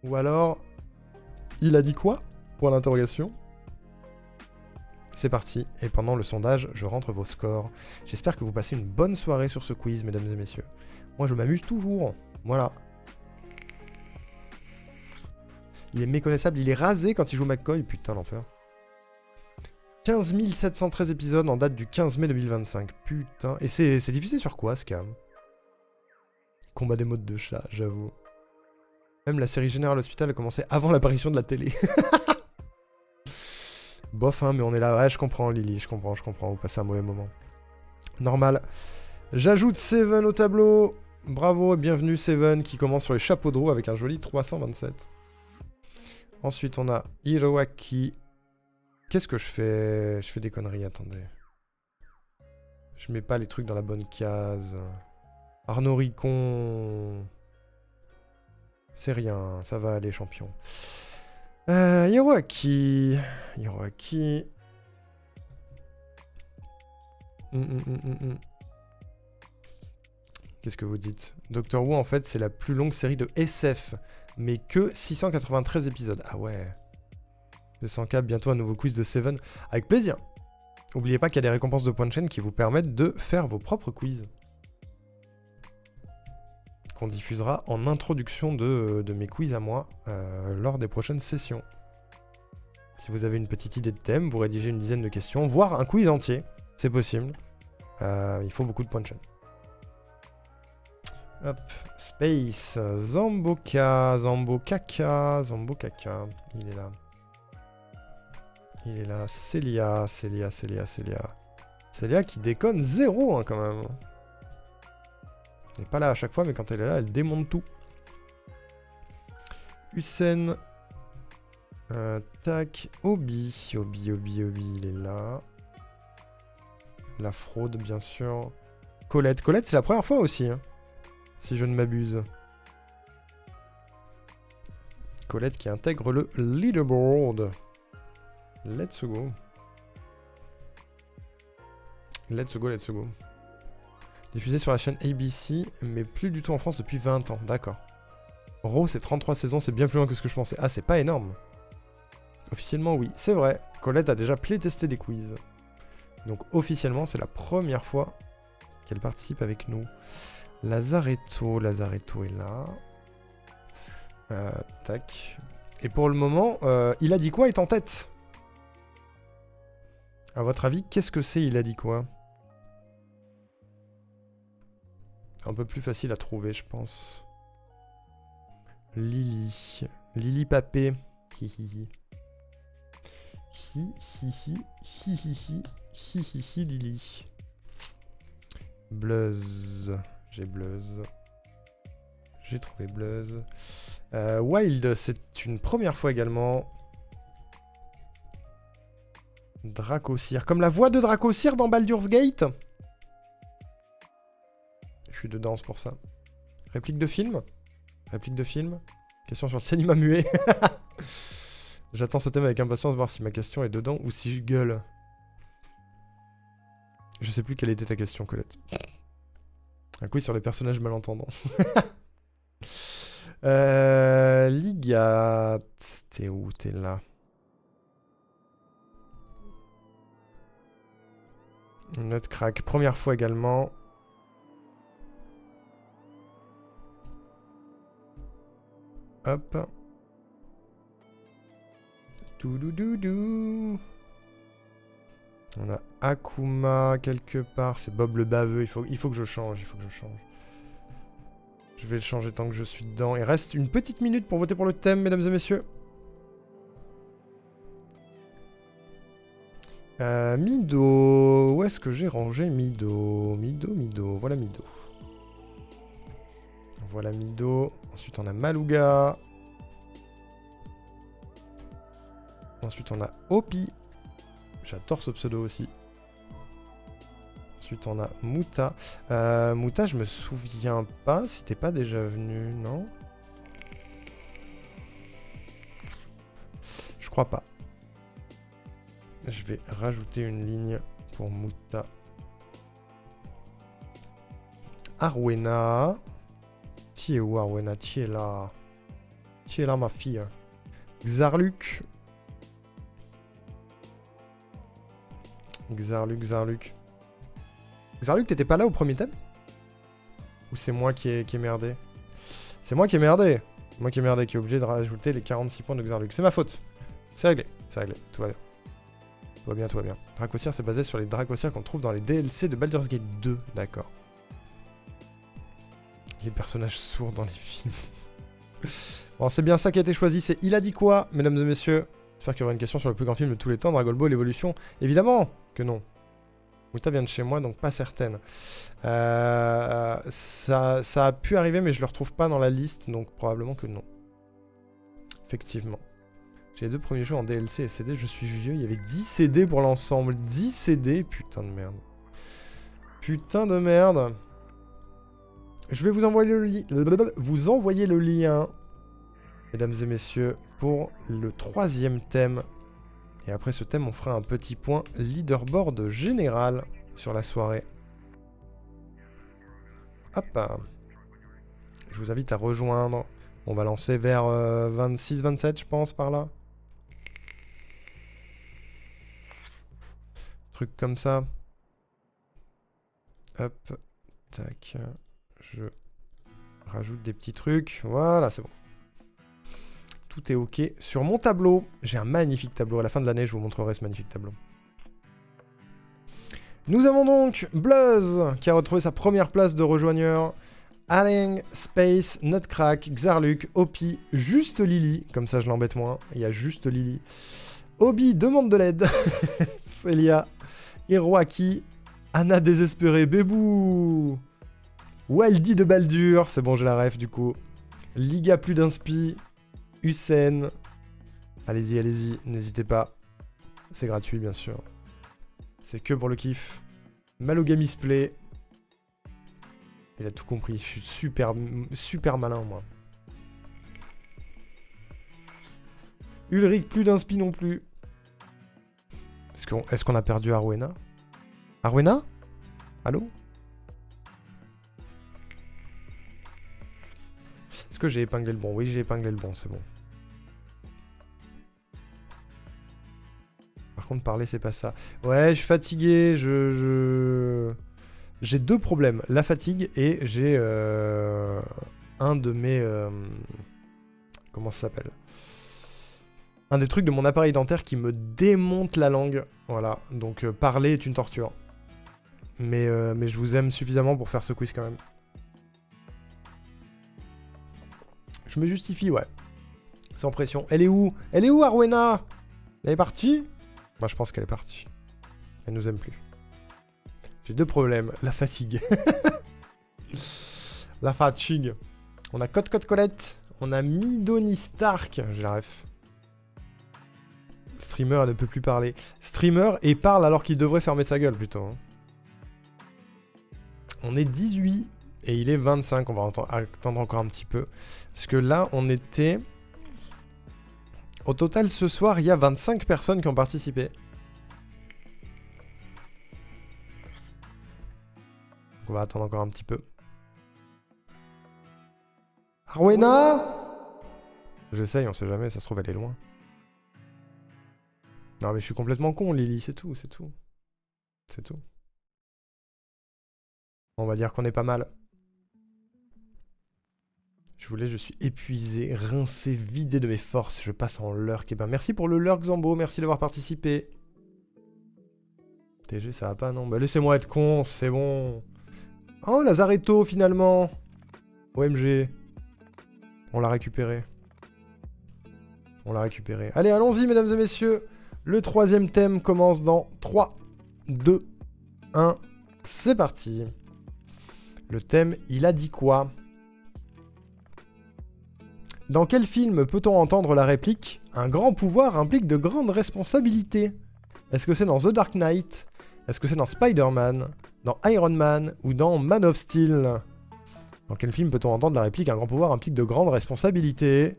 Ou alors, il a dit quoi? Point d'interrogation. C'est parti, et pendant le sondage, je rentre vos scores. J'espère que vous passez une bonne soirée sur ce quiz, mesdames et messieurs. Moi, je m'amuse toujours. Voilà. Il est méconnaissable, il est rasé quand il joue McCoy. Putain, l'enfer. 15 713 épisodes en date du 15 mai 2025. Putain. Et c'est diffusé sur quoi, Scam? Combat des modes de chat, j'avoue. Même la série Général Hospital a commencé avant l'apparition de la télé. Bof, hein, mais on est là. Ouais, je comprends, Lily, je comprends. Vous passez un mauvais moment. Normal. J'ajoute Seven au tableau. Bravo et bienvenue, Seven, qui commence sur les chapeaux de roue avec un joli 327. Ensuite, on a Hiroaki. Qu'est-ce que je fais? Je fais des conneries, attendez. Je mets pas les trucs dans la bonne case. Arnaud Ricon. C'est rien, ça va aller, champion. Hiroaki. Hiroaki. Qu'est-ce que vous dites? Doctor Who, en fait, c'est la plus longue série de SF, mais que 693 épisodes. Ah ouais. 200K, bientôt un nouveau quiz de Seven. Avec plaisir. N'oubliez pas qu'il y a des récompenses de points de chaîne qui vous permettent de faire vos propres quiz. Qu'on diffusera en introduction de mes quiz à moi lors des prochaines sessions. Si vous avez une petite idée de thème, vous rédigez une dizaine de questions, voire un quiz entier, c'est possible. Il faut beaucoup de points de chaîne. Hop, Space, Zambokaka, il est là. Il est là, Célia qui déconne zéro hein, quand même. Elle n'est pas là à chaque fois, mais quand elle est là, elle démonte tout. Hussein. Tac. Obi, il est là. La fraude, bien sûr. Colette, c'est la première fois aussi, hein, si je ne m'abuse. Colette qui intègre le leaderboard. Let's go. Let's go. Diffusé sur la chaîne ABC, mais plus du tout en France depuis 20 ans. D'accord. Raw, c'est 33 saisons, c'est bien plus loin que ce que je pensais. Ah, c'est pas énorme. Officiellement, oui. C'est vrai. Colette a déjà playtesté des quiz. Donc, officiellement, c'est la première fois qu'elle participe avec nous. Lazaretto est là. Tac. Et pour le moment, il a dit quoi est en tête? À votre avis, qu'est-ce que c'est il a dit quoi? Un peu plus facile à trouver, je pense. Lily. Lily Papé. Hihihi. Hihihi Lily. Bluzz. J'ai Bluzz. J'ai trouvé Bluzz. Wild, c'est une première fois également. Dracosir. Comme la voix de Dracosir dans Baldur's Gate. Je suis dedans, c'est pour ça. Réplique de film. Question sur le cinéma muet. J'attends ce thème avec impatience, voir si ma question est dedans ou si je gueule. Je sais plus quelle était ta question, Colette. Un quiz sur les personnages malentendants. Ligat. T'es où? T'es là. Note crack. Première fois également. Hop. Touloudoudou. On a Akuma quelque part. C'est Bob le baveux. Il faut que je change. Je vais le changer tant que je suis dedans. Il reste une petite minute pour voter pour le thème, mesdames et messieurs. Mido. Où est-ce que j'ai rangé Mido? Voilà Mido. Voilà Mido. Ensuite, on a Malouga. Ensuite, on a Opi. J'adore ce pseudo aussi. Ensuite, on a Mouta. Mouta, je me souviens pas si t'es pas déjà venu, non? Je crois pas. Je vais rajouter une ligne pour Mouta. Arwena. Qui est où Arwena? Qui est là? Tu es là, ma fille. Xarluc. Xarluc. Xarluc, t'étais pas là au premier thème? Ou c'est moi qui ai merdé? C'est moi qui ai merdé. Moi qui ai merdé, qui est obligé de rajouter les 46 points de Xarluc. C'est ma faute. C'est réglé. C'est réglé. Tout va bien. Tout va bien, tout va bien. Dracossière, c'est basé sur les Dracossières qu'on trouve dans les DLC de Baldur's Gate 2. D'accord. Les personnages sourds dans les films. Bon, c'est bien ça qui a été choisi. C'est Il a dit quoi, mesdames et messieurs? J'espère qu'il y aura une question sur le plus grand film de tous les temps, Dragon Ball Evolution. Évidemment que non. Muta vient de chez moi, donc pas certaine. Ça a pu arriver, mais je le retrouve pas dans la liste, donc probablement que non. Effectivement. J'ai les 2 premiers jeux en DLC et CD, je suis vieux. Il y avait 10 CD pour l'ensemble. 10 CD, putain de merde. Putain de merde. Je vais vous envoyer le lien, mesdames et messieurs, pour le 3e thème. Et après ce thème, on fera un petit point leaderboard général sur la soirée. Hop. Je vous invite à rejoindre. On va lancer vers 26-27, je pense, par là. Truc comme ça. Hop. Tac. Je rajoute des petits trucs. Voilà, c'est bon. Tout est ok. Sur mon tableau, j'ai un magnifique tableau. À la fin de l'année, je vous montrerai ce magnifique tableau. Nous avons donc Bluzz, qui a retrouvé sa première place de rejoigneur. Aling, Space, Nutcrack, Xarluc, Opi, juste Lily. Comme ça, je l'embête moins. Il y a juste Lily. Obi demande de l'aide. Célia, Hiroaki, Anna désespérée, Bébou. Wildy de Baldur. C'est bon, j'ai la ref, du coup. Liga plus d'inspi. Hussein. Allez-y, allez-y, n'hésitez pas. C'est gratuit, bien sûr. C'est que pour le kiff. Malogamis Play. Il a tout compris. Je suis super malin, moi. Ulrich, plus d'inspi non plus. Est-ce qu'on a perdu Arwena? Arwena? Allô? Est-ce que j'ai épinglé le bon? Oui, j'ai épinglé le bon, c'est bon. Par contre, parler, c'est pas ça. Ouais, je suis fatigué, J'ai 2 problèmes. La fatigue et j'ai un de mes... comment ça s'appelle? Un des trucs de mon appareil dentaire qui me démonte la langue. Voilà, donc parler est une torture. Mais je vous aime suffisamment pour faire ce quiz quand même. Je me justifie, ouais. Sans pression. Elle est où? Elle est où, Arwena? Elle est partie? Moi, je pense qu'elle est partie. Elle nous aime plus. J'ai 2 problèmes. La fatigue. La fatigue. On a Code Colette. On a Midoni Stark. J'ai la ref. Streamer, elle ne peut plus parler. Streamer et parle alors qu'il devrait fermer sa gueule, plutôt. Hein. On est 18 et il est 25. On va attendre encore un petit peu. Parce que là, on était... Au total, ce soir, il y a 25 personnes qui ont participé. Donc on va attendre encore un petit peu. Arwena! J'essaye, on sait jamais, ça se trouve, elle est loin. Non mais je suis complètement con, Lily, c'est tout, c'est tout. C'est tout. On va dire qu'on est pas mal. Je suis épuisé, rincé, vidé de mes forces. Je passe en lurk. Et ben merci pour le lurk, Zambo, merci d'avoir participé. TG, ça va pas, non? Bah laissez-moi être con, c'est bon. Oh, Lazaretto, finalement. OMG. On l'a récupéré. On l'a récupéré. Allez, allons-y, mesdames et messieurs. Le 3e thème commence dans 3, 2, 1. C'est parti. Le thème, il a dit quoi? Dans quel film peut-on entendre la réplique « Un grand pouvoir implique de grandes responsabilités » Est-ce que c'est dans The Dark Knight? Est-ce que c'est dans Spider-Man? Dans Iron Man? Ou dans Man of Steel? Dans quel film peut-on entendre la réplique « Un grand pouvoir implique de grandes responsabilités »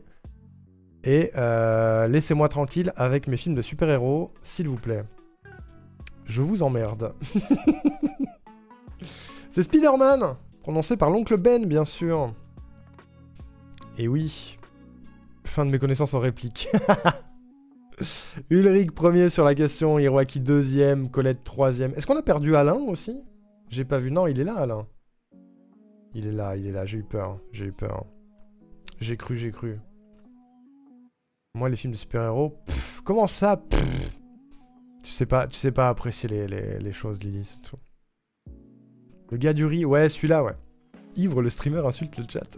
Et laissez-moi tranquille avec mes films de super-héros, s'il vous plaît. Je vous emmerde. C'est Spider-Man, prononcé par l'oncle Ben, bien sûr. Et oui. Fin de mes connaissances en réplique. Ulrich premier sur la question, Hiroaki deuxième, Colette troisième. Est-ce qu'on a perdu Alain aussi? J'ai pas vu. Non, il est là, Alain. Il est là. J'ai eu peur. J'ai cru. Moi, les films de super-héros... Comment ça? Tu sais pas apprécier les choses, Lily, c'est tout. Le gars du riz, ouais, celui-là, ouais. Ivre, le streamer, insulte le chat.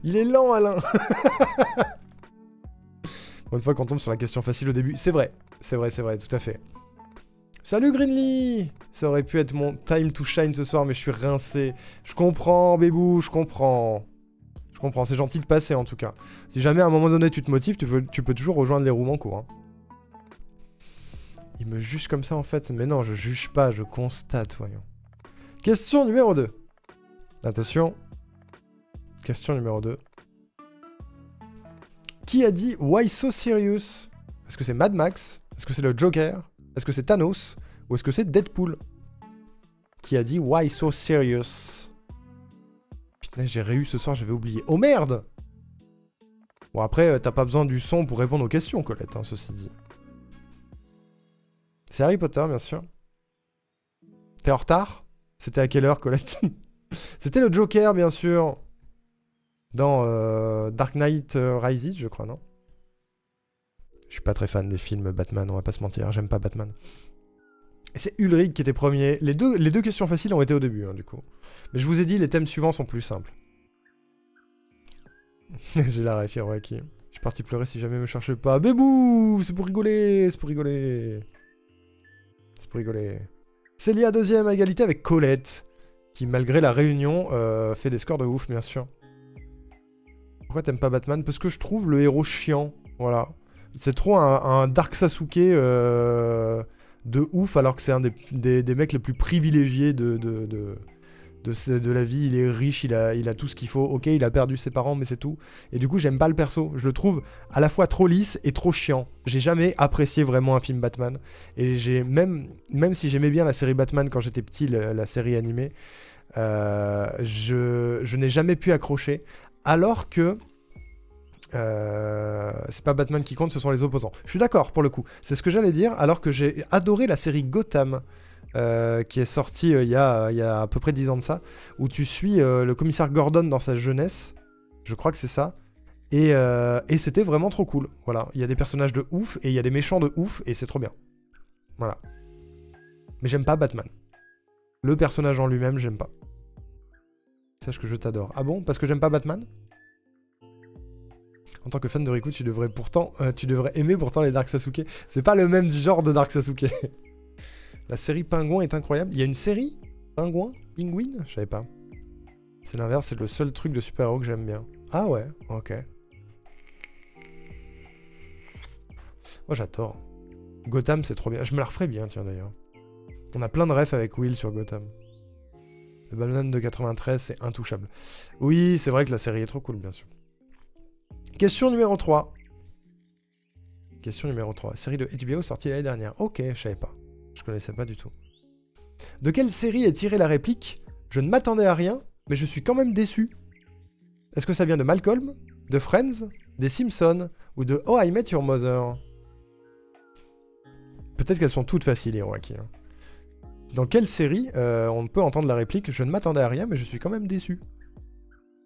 Il est lent, Alain. Pour une fois qu'on tombe sur la question facile au début. C'est vrai, tout à fait. Salut Greenly. Ça aurait pu être mon time to shine ce soir, mais je suis rincé. Je comprends, bébou, je comprends. C'est gentil de passer, en tout cas. Si jamais, à un moment donné, tu te motives, tu peux toujours rejoindre les roues en cours. Hein. Il me juge comme ça, en fait. Mais non, je juge pas, je constate, voyons. Question numéro 2. Attention. Question numéro 2. Qui a dit Why so serious? Est-ce que c'est Mad Max? Est-ce que c'est le Joker? Est-ce que c'est Thanos? Ou est-ce que c'est Deadpool? Qui a dit Why so serious? Putain, j'ai réu ce soir, j'avais oublié. Oh merde! Bon après, t'as pas besoin du son pour répondre aux questions, Colette, hein, ceci dit. C'est Harry Potter, bien sûr. T'es en retard? C'était à quelle heure, Colette? C'était le Joker, bien sûr. Dans Dark Knight Rises, je crois, non? Je suis pas très fan des films Batman, on va pas se mentir, j'aime pas Batman. Et c'est Ulrich qui était premier. Les deux questions faciles ont été au début, hein, du coup. Mais je vous ai dit, les thèmes suivants sont plus simples. J'ai la ref, Hiroaki. Je suis parti pleurer si jamais me cherchez pas. Bébou! C'est pour rigoler! Célia deuxième à égalité avec Colette, qui malgré la réunion fait des scores de ouf, bien sûr. Pourquoi t'aimes pas Batman? Parce que je trouve le héros chiant, voilà. C'est trop un Dark Sasuke de ouf, alors que c'est un des mecs les plus privilégiés de la vie. Il est riche, il a tout ce qu'il faut. Ok, il a perdu ses parents, mais c'est tout. Et du coup, j'aime pas le perso. Je le trouve à la fois trop lisse et trop chiant. J'ai jamais apprécié vraiment un film Batman. Et j'ai même si j'aimais bien la série Batman quand j'étais petit, la série animée, je n'ai jamais pu accrocher. Alors que c'est pas Batman qui compte, ce sont les opposants. Je suis d'accord pour le coup. C'est ce que j'allais dire. Alors que j'ai adoré la série Gotham, qui est sortie il y a à peu près 10 ans de ça, où tu suis le commissaire Gordon dans sa jeunesse. Je crois que c'est ça. Et c'était vraiment trop cool. Voilà. Il y a des personnages de ouf et il y a des méchants de ouf et c'est trop bien. Voilà. Mais j'aime pas Batman. Le personnage en lui-même, j'aime pas. Sache que je t'adore. Ah bon? Parce que j'aime pas Batman? En tant que fan de Riku, tu devrais aimer pourtant les Dark Sasuke. C'est pas le même genre de Dark Sasuke. La série Pingouin est incroyable. Il y a une série Pingouin? Penguin? Je savais pas. C'est l'inverse, c'est le seul truc de super-héros que j'aime bien. Ah ouais, ok. Moi j'adore. Gotham c'est trop bien. Je me la referais bien, tiens d'ailleurs. On a plein de refs avec Will sur Gotham. Le Batman de 93, c'est intouchable. Oui, c'est vrai que la série est trop cool, bien sûr. Question numéro 3. Question numéro 3. Série de HBO sortie l'année dernière. Ok, je savais pas. Je connaissais pas du tout. De quelle série est tirée la réplique « Je ne m'attendais à rien, mais je suis quand même déçu ». Est-ce que ça vient de Malcolm, de Friends, des Simpsons ou de Oh I Met Your Mother? Peut-être qu'elles sont toutes faciles, Hiroaki. Hein. Dans quelle série on peut entendre la réplique « Je ne m'attendais à rien, mais je suis quand même déçu ».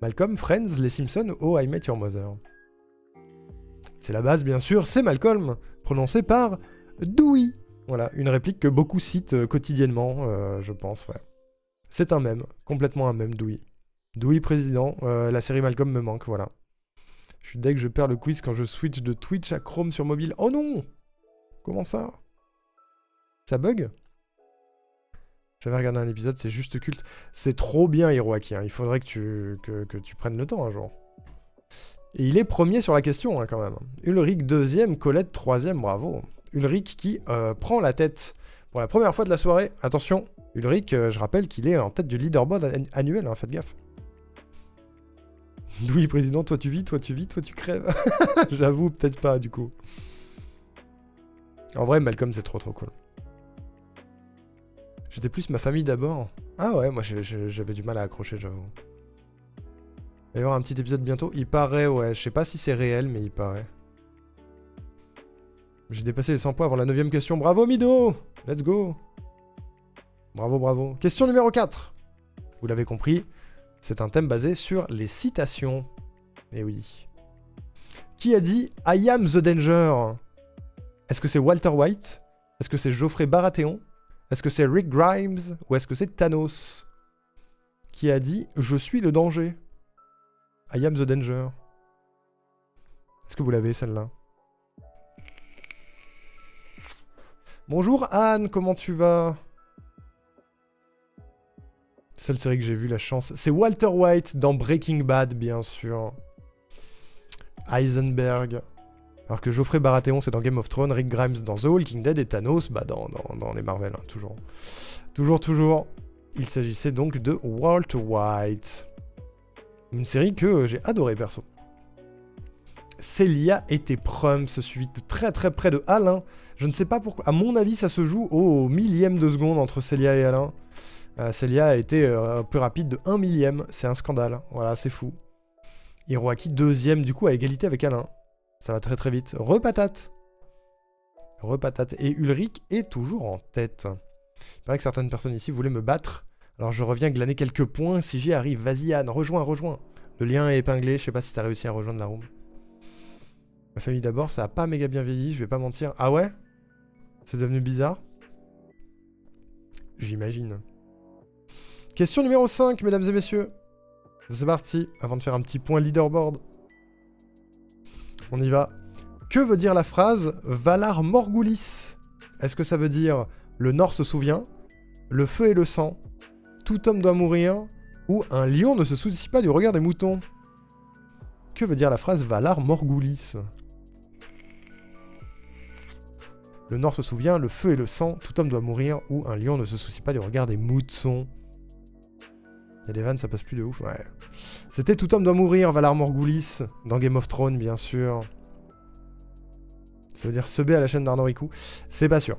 Malcolm, Friends, les Simpsons ou Oh I Met Your Mother? C'est la base, bien sûr, c'est Malcolm, prononcé par Dewey. Voilà, une réplique que beaucoup citent quotidiennement, je pense, ouais. C'est un mème, complètement un mème, Dewey. Dewey président, la série Malcolm me manque, voilà. Je suis deg, je perds le quiz quand je switch de Twitch à Chrome sur mobile. Oh non! Comment ça? Ça bug? J'avais regardé un épisode, c'est juste culte. C'est trop bien, Hiroaki, hein. Il faudrait que tu prennes le temps un jour. Et il est premier sur la question, hein, quand même. Ulrich deuxième, Colette troisième, bravo. Ulrich qui prend la tête pour la première fois de la soirée. Attention, Ulrich, je rappelle qu'il est en tête du leaderboard annuel, hein, faites gaffe. Oui, président, toi tu vis, toi tu crèves. J'avoue, peut-être pas, du coup. En vrai, Malcolm, c'est trop cool. J'étais plus ma famille d'abord. Ah ouais, moi j'avais du mal à accrocher, j'avoue. va y avoir un petit épisode bientôt. Il paraît, ouais. Je sais pas si c'est réel, mais il paraît. J'ai dépassé les 100 points avant la 9ème question. Bravo, Mido! Let's go! Bravo, bravo. Question numéro 4. Vous l'avez compris, c'est un thème basé sur les citations. Eh oui. Qui a dit « I am the danger » ? Est-ce que c'est Walter White? Est-ce que c'est Geoffrey Baratheon? Est-ce que c'est Rick Grimes? Ou est-ce que c'est Thanos? Qui a dit « Je suis le danger » ? I am the danger. Est-ce que vous l'avez, celle-là? Bonjour Anne, comment tu vas? Seule série que j'ai vue, la chance. C'est Walter White dans Breaking Bad, bien sûr. Heisenberg. Alors que Geoffrey Baratheon, c'est dans Game of Thrones, Rick Grimes dans The Walking Dead et Thanos, bah dans les Marvel, hein, toujours. Toujours. Il s'agissait donc de Walter White. Une série que j'ai adorée, perso. Celia et tes Prums, suivi de très près de Alain. Je ne sais pas pourquoi. À mon avis, ça se joue au millième de seconde entre Celia et Alain. Celia a été plus rapide de 1 millième. C'est un scandale. Voilà, c'est fou. Hiroaki, deuxième, du coup, à égalité avec Alain. Ça va très vite. Repatate. Et Ulrich est toujours en tête. Il paraît que certaines personnes ici voulaient me battre. Alors je reviens glaner quelques points si j'y arrive. Vas-y Anne, rejoins. Le lien est épinglé. Je sais pas si t'as réussi à rejoindre la room. Ma famille d'abord, ça a pas méga bien vieilli, je vais pas mentir. Ah ouais? C'est devenu bizarre? J'imagine. Question numéro 5, mesdames et messieurs. C'est parti, avant de faire un petit point leaderboard. On y va. Que veut dire la phrase « Valar Morghulis » ? Est-ce que ça veut dire « Le Nord se souvient »,« Le feu et le sang »,« Tout homme doit mourir » ou « Un lion ne se soucie pas du regard des moutons » ? Que veut dire la phrase « Valar Morghulis » ? Le Nord se souvient, le feu et le sang, tout homme doit mourir, ou un lion ne se soucie pas du regard des moutons. Il y a des vannes, ça passe plus de ouf, ouais. C'était tout homme doit mourir, Valar Morghulis, dans Game of Thrones, bien sûr. Ça veut dire seber à la chaîne d'Arnorikou. C'est pas sûr.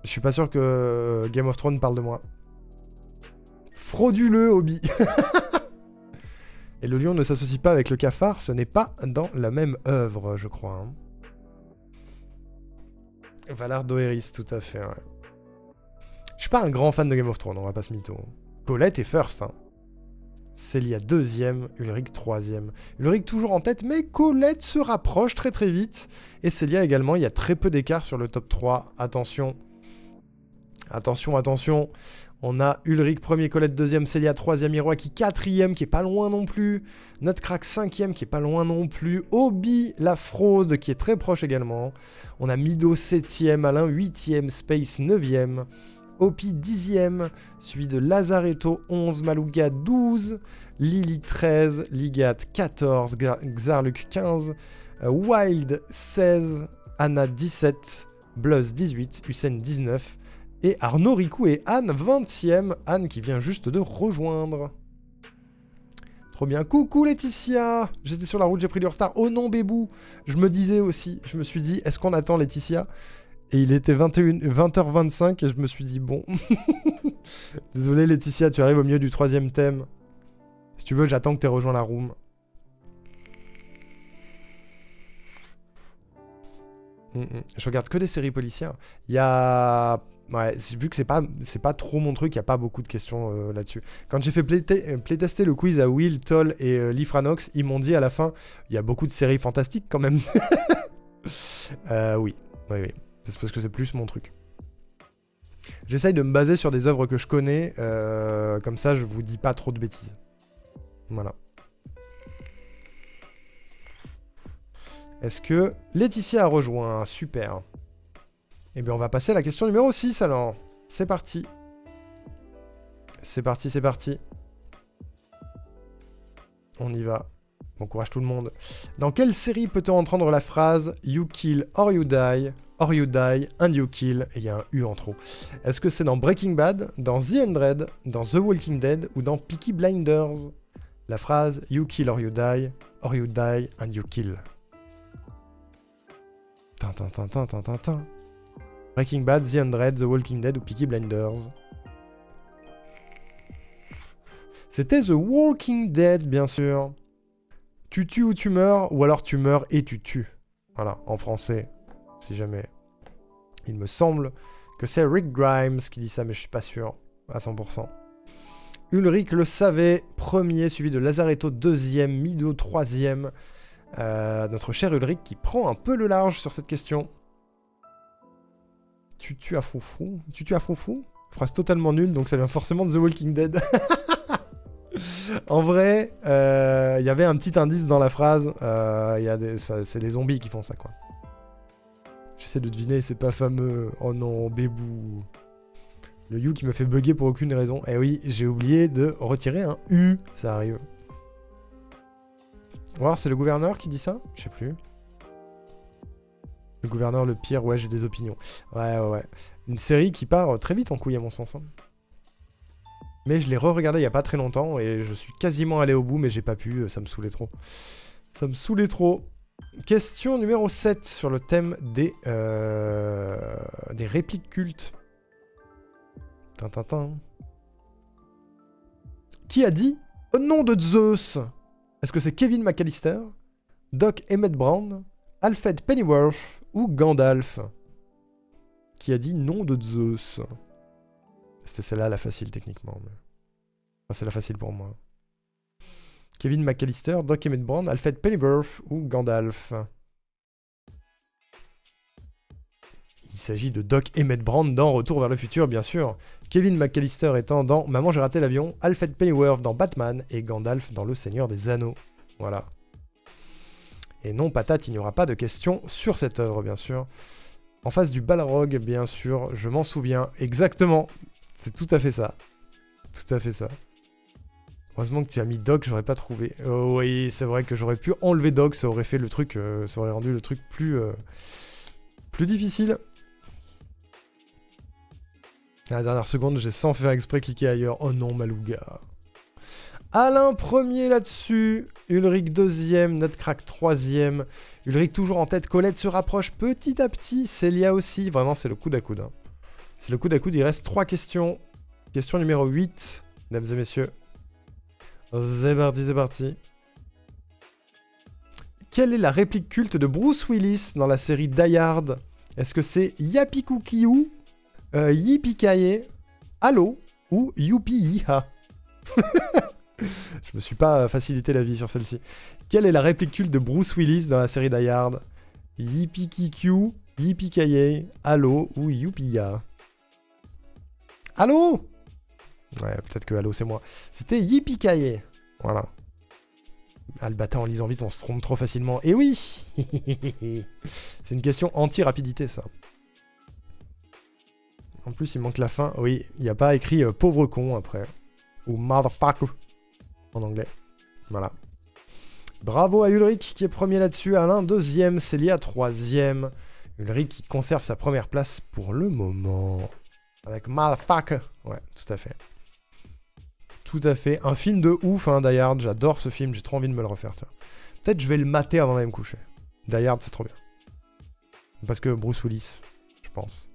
Je suis pas sûr que Game of Thrones parle de moi. Frauduleux, Obi. Et le lion ne s'associe pas avec le cafard, ce n'est pas dans la même œuvre, je crois. Hein. Valar Dohaeris, tout à fait, ouais. Je suis pas un grand fan de Game of Thrones, on va pas se mytho. Colette est first, hein. Celia deuxième, Ulrich troisième. Ulrich toujours en tête, mais Colette se rapproche très vite. Et Celia également, il y a très peu d'écart sur le top 3. Attention. Attention. On a Ulrich premier, Colette deuxième, Celia troisième, Hiroaki quatrième, qui est pas loin non plus. Nutcrack cinquième, qui est pas loin non plus. Obi, la fraude, qui est très proche également. On a Mido septième, Alain huitième, Space neuvième. Opi 10e, suivi de Lazaretto 11, Malouga 12, Lily 13, Ligat 14, Xarluk 15, Wild 16, Anna 17, Bluzz 18, Hussein 19, et Arnaud Rikou et Anne 20e, Anne qui vient juste de rejoindre. Trop bien. Coucou Laetitia! J'étais sur la route, j'ai pris du retard. Oh non Bébou! Je me disais aussi, je me suis dit, est-ce qu'on attend Laetitia? Et il était 20h25 et je me suis dit, bon. Désolé Laetitia, tu arrives au milieu du troisième thème. Si tu veux, j'attends que tu aies rejoint la room. Je regarde que des séries policières. Il y a... Ouais, vu que c'est pas trop mon truc, il n'y a pas beaucoup de questions là-dessus. Quand j'ai fait playtester le quiz à Will, Toll et Lifranox, ils m'ont dit à la fin, il y a beaucoup de séries fantastiques quand même. Oui. C'est parce que c'est plus mon truc. J'essaye de me baser sur des œuvres que je connais, comme ça je vous dis pas trop de bêtises. Voilà. Est-ce que Laetitia a rejoint? Super. Eh bien on va passer à la question numéro 6 alors. C'est parti. C'est parti. On y va. Bon courage tout le monde. Dans quelle série peut-on entendre la phrase « You kill or you die » Or you die, and you kill, et il y a un U en trop. Est-ce que c'est dans Breaking Bad, dans The Undread, dans The Walking Dead ou dans Peaky Blinders? La phrase You kill or you die, and you kill. Breaking Bad, The Undread, The Walking Dead ou Peaky Blinders? C'était The Walking Dead, bien sûr. Tu tues ou tu meurs, ou alors tu meurs et tu tues. Voilà, en français, si jamais. Il me semble que c'est Rick Grimes qui dit ça, mais je suis pas sûr à 100%. Ulrich le savait, premier, suivi de Lazaretto, deuxième, Mido, troisième. Notre cher Ulrich qui prend un peu le large sur cette question. Tu tues à froufrou. Tu tues à froufrou. Phrase totalement nulle, donc ça vient forcément de The Walking Dead. En vrai, il y avait un petit indice dans la phrase. C'est les zombies qui font ça, quoi. J'essaie de deviner, c'est pas fameux. Oh non, bébou. Le U qui me fait bugger pour aucune raison. Eh oui, j'ai oublié de retirer un U. Ça arrive. On va voir, c'est le gouverneur qui dit ça? Je sais plus. Le gouverneur, le pire, ouais, j'ai des opinions. Ouais. Une série qui part très vite en couille, à mon sens. Hein. Mais je l'ai re-regardé il y a pas très longtemps et je suis quasiment allé au bout, mais j'ai pas pu, ça me saoulait trop. Ça me saoulait trop. Question numéro 7 sur le thème des répliques cultes. Tintintin. Qui a dit « Au nom de Zeus » ? Est-ce que c'est Kevin McAllister, Doc Emmett Brown, Alfred Pennyworth ou Gandalf? Qui a dit « Nom de Zeus » ? C'était celle-là la facile techniquement. Mais... Enfin, c'est la facile pour moi. Kevin McAllister, Doc Emmett Brown, Alfred Pennyworth ou Gandalf? Il s'agit de Doc Emmett Brown dans Retour vers le futur, bien sûr. Kevin McAllister étant dans Maman j'ai raté l'avion, Alfred Pennyworth dans Batman et Gandalf dans Le Seigneur des Anneaux. Voilà. Et non, patate, il n'y aura pas de questions sur cette œuvre, bien sûr. En face du Balrog, bien sûr, je m'en souviens. Exactement. C'est tout à fait ça. Tout à fait ça. Heureusement que tu as mis Doc, j'aurais pas trouvé. Oh oui, c'est vrai que j'aurais pu enlever Doc, ça aurait fait le truc, ça aurait rendu le truc plus difficile. À la dernière seconde, j'ai sans faire exprès cliqué ailleurs. Oh non, Malouga. Alain premier là-dessus. Ulrich deuxième. Nutcrack troisième. Ulrich toujours en tête. Colette se rapproche petit à petit. Célia aussi. Vraiment, c'est le coude à coude. Hein. C'est le coude à coude. Il reste 3 questions. Question numéro 8, mesdames et messieurs. C'est parti, c'est parti. Quelle est la réplique culte de Bruce Willis dans la série Die Hard? Est-ce que c'est Yappy Koukiou, Yippee-Kaye, Allo ou Youpi-Yiha? Je me suis pas facilité la vie sur celle-ci. Quelle est la réplique culte de Bruce Willis dans la série Die Hard? Yippee-Kikyu, Yippee-Kaye, Allo ou Youpi-Yiha? Allo? Ouais, peut-être que Allo c'est moi. C'était Yippee-Kaye. Voilà. Ah, le bâtard, en lisant vite, on se trompe trop facilement. Et oui. C'est une question anti-rapidité, ça. En plus, il manque la fin. Oui, il n'y a pas écrit pauvre con après. Ou motherfucker en anglais. Voilà. Bravo à Ulrich qui est premier là-dessus. Alain deuxième. Célia troisième. Ulrich qui conserve sa première place pour le moment. Avec motherfucker. Ouais, tout à fait. Tout à fait. Un film de ouf, hein, Die Hard. J'adore ce film. J'ai trop envie de me le refaire. Peut-être je vais le mater avant d'aller me coucher. Die Hard, c'est trop bien. Parce que Bruce Willis, je pense.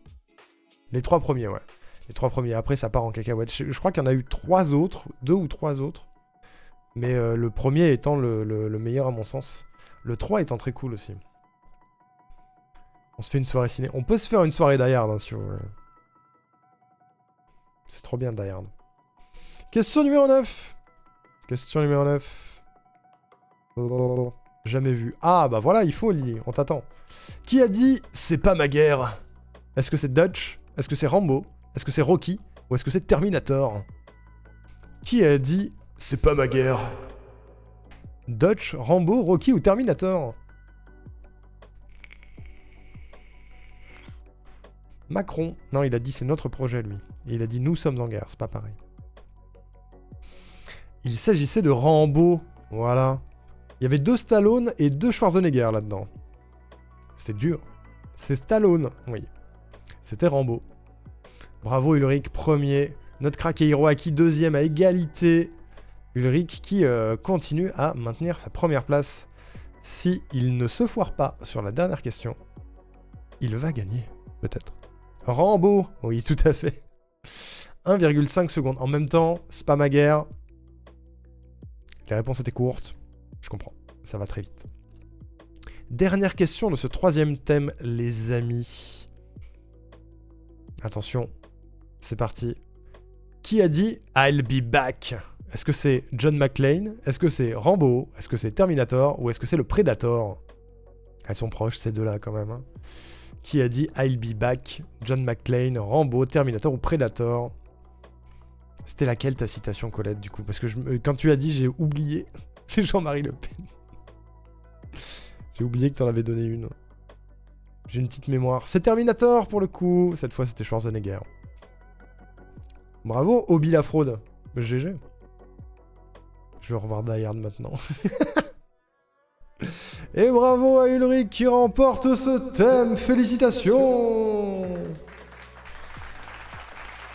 Les 3 premiers, ouais. Les 3 premiers. Après, ça part en cacahuète. Je crois qu'il y en a eu 3 autres. 2 ou 3 autres. Mais le premier étant le meilleur à mon sens. Le 3 étant très cool aussi. On se fait une soirée ciné. On peut se faire une soirée Die Hard, hein, si vous voulez. C'est trop bien, Die Hard. Question numéro 9. Question numéro 9. Oh, jamais vu. Ah, bah voilà, il faut, Lily. On t'attend. Qui a dit « C'est pas ma guerre » ? Est-ce que c'est Dutch ? Est-ce que c'est Rambo ? Est-ce que c'est Rocky ? Ou est-ce que c'est Terminator ? Qui a dit « C'est pas ma guerre » ? Dutch, Rambo, Rocky ou Terminator ? Macron. Non, il a dit « C'est notre projet, lui ». Et il a dit « Nous sommes en guerre ». C'est pas pareil. Il s'agissait de Rambo. Voilà. Il y avait 2 Stallone et 2 Schwarzenegger là-dedans. C'était dur. C'est Stallone, oui. C'était Rambo. Bravo Ulrich, premier. Nutcrack et Hiroaki, deuxième à égalité. Ulrich qui continue à maintenir sa première place. Si il ne se foire pas sur la dernière question, il va gagner, peut-être. Rambo, oui, tout à fait. 1,5 secondes. En même temps, c'est pas ma guerre. Les réponses étaient courtes. Je comprends. Ça va très vite. Dernière question de ce 3e thème, les amis. Attention, c'est parti. Qui a dit « I'll be back » ? Est-ce que c'est John McClane? Est-ce que c'est Rambo? Est-ce que c'est Terminator? Ou est-ce que c'est le Predator? Elles sont proches, ces deux-là, quand même. Hein. Qui a dit « I'll be back » ? John McClane, Rambo, Terminator ou Predator? C'était laquelle ta citation, Colette, du coup? Parce que quand tu as dit, j'ai oublié. C'est Jean-Marie Le Pen. J'ai oublié que t'en avais donné une. J'ai une petite mémoire. C'est Terminator, pour le coup. Cette fois, c'était Schwarzenegger. Bravo, Obi la fraude. GG. Je vais revoir Die Hard maintenant. Et bravo à Ulrich qui remporte ce thème. Félicitations.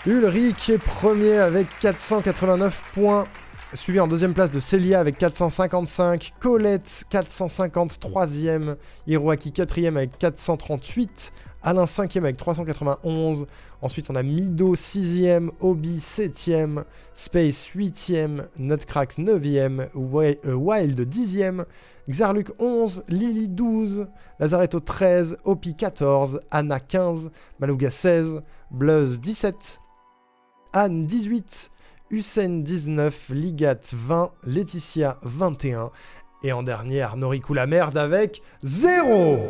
Ulrich est premier avec 489 points. Suivi en deuxième place de Célia avec 455. Colette, 453e. Hiroaki, 4e avec 438. Alain, 5e avec 391. Ensuite, on a Mido, 6e. Obi, 7e. Space, 8e. Nutcrack, 9e. Wild, 10e. Xarluc, 11. Lily, 12. Lazaretto, 13. Opi, 14. Anna, 15. Malouga, 16. Bluzz, 17. Anne, 18. Hussein, 19. Ligat, 20. Laetitia, 21. Et en dernier, Arnaud Ricou la merde avec 0.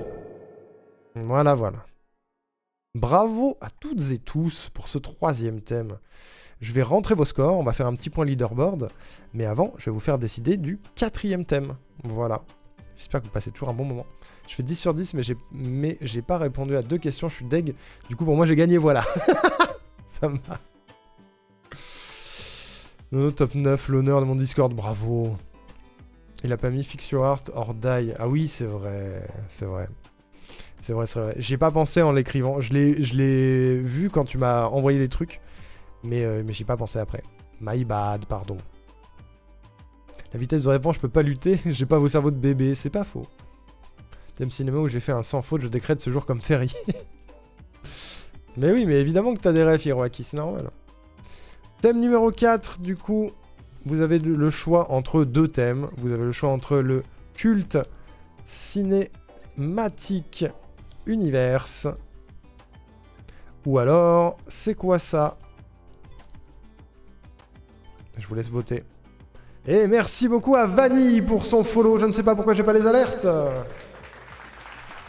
Voilà, voilà. Bravo à toutes et tous pour ce 3e thème. Je vais rentrer vos scores, on va faire un petit point leaderboard. Mais avant, je vais vous faire décider du 4e thème. Voilà. J'espère que vous passez toujours un bon moment. Je fais 10 sur 10, mais j'ai pas répondu à 2 questions, je suis deg. Du coup, pour moi, j'ai gagné, voilà. Ça me va. Nono top 9, l'honneur de mon Discord, bravo. Il a pas mis Fix Your Heart or Die. Ah oui, c'est vrai, c'est vrai. C'est vrai, c'est vrai. J'y ai pas pensé en l'écrivant. Je l'ai vu quand tu m'as envoyé les trucs. Mais j'y ai pas pensé après. My bad, pardon. La vitesse de réponse, je peux pas lutter. J'ai pas vos cerveaux de bébé, c'est pas faux. Thème cinéma où j'ai fait un sans faute, je décrète ce jour comme férié. Mais oui, mais évidemment que t'as des refs, Hiroaki, c'est normal. Thème numéro 4, du coup, vous avez le choix entre 2 thèmes. Vous avez le choix entre le culte cinématique Universe. Ou alors, c'est quoi ça? Je vous laisse voter. Et merci beaucoup à Vanille pour son follow. Je ne sais pas pourquoi j'ai pas les alertes.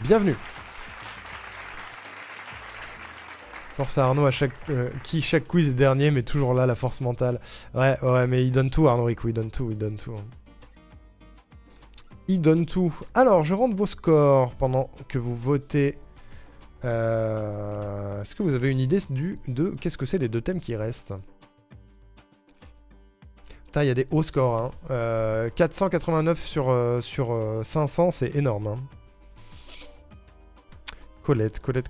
Bienvenue. Force à Arnaud à chaque quiz est dernier, mais toujours là, la force mentale. Ouais, mais il donne tout, Arnaud Ricou, il donne tout. Il donne tout. Alors, je rentre vos scores pendant que vous votez. Est-ce que vous avez une idée de qu'est-ce que c'est les 2 thèmes qui restent? Putain, il y a des hauts scores. Hein. 489 sur 500, c'est énorme. Hein. Colette. Colette.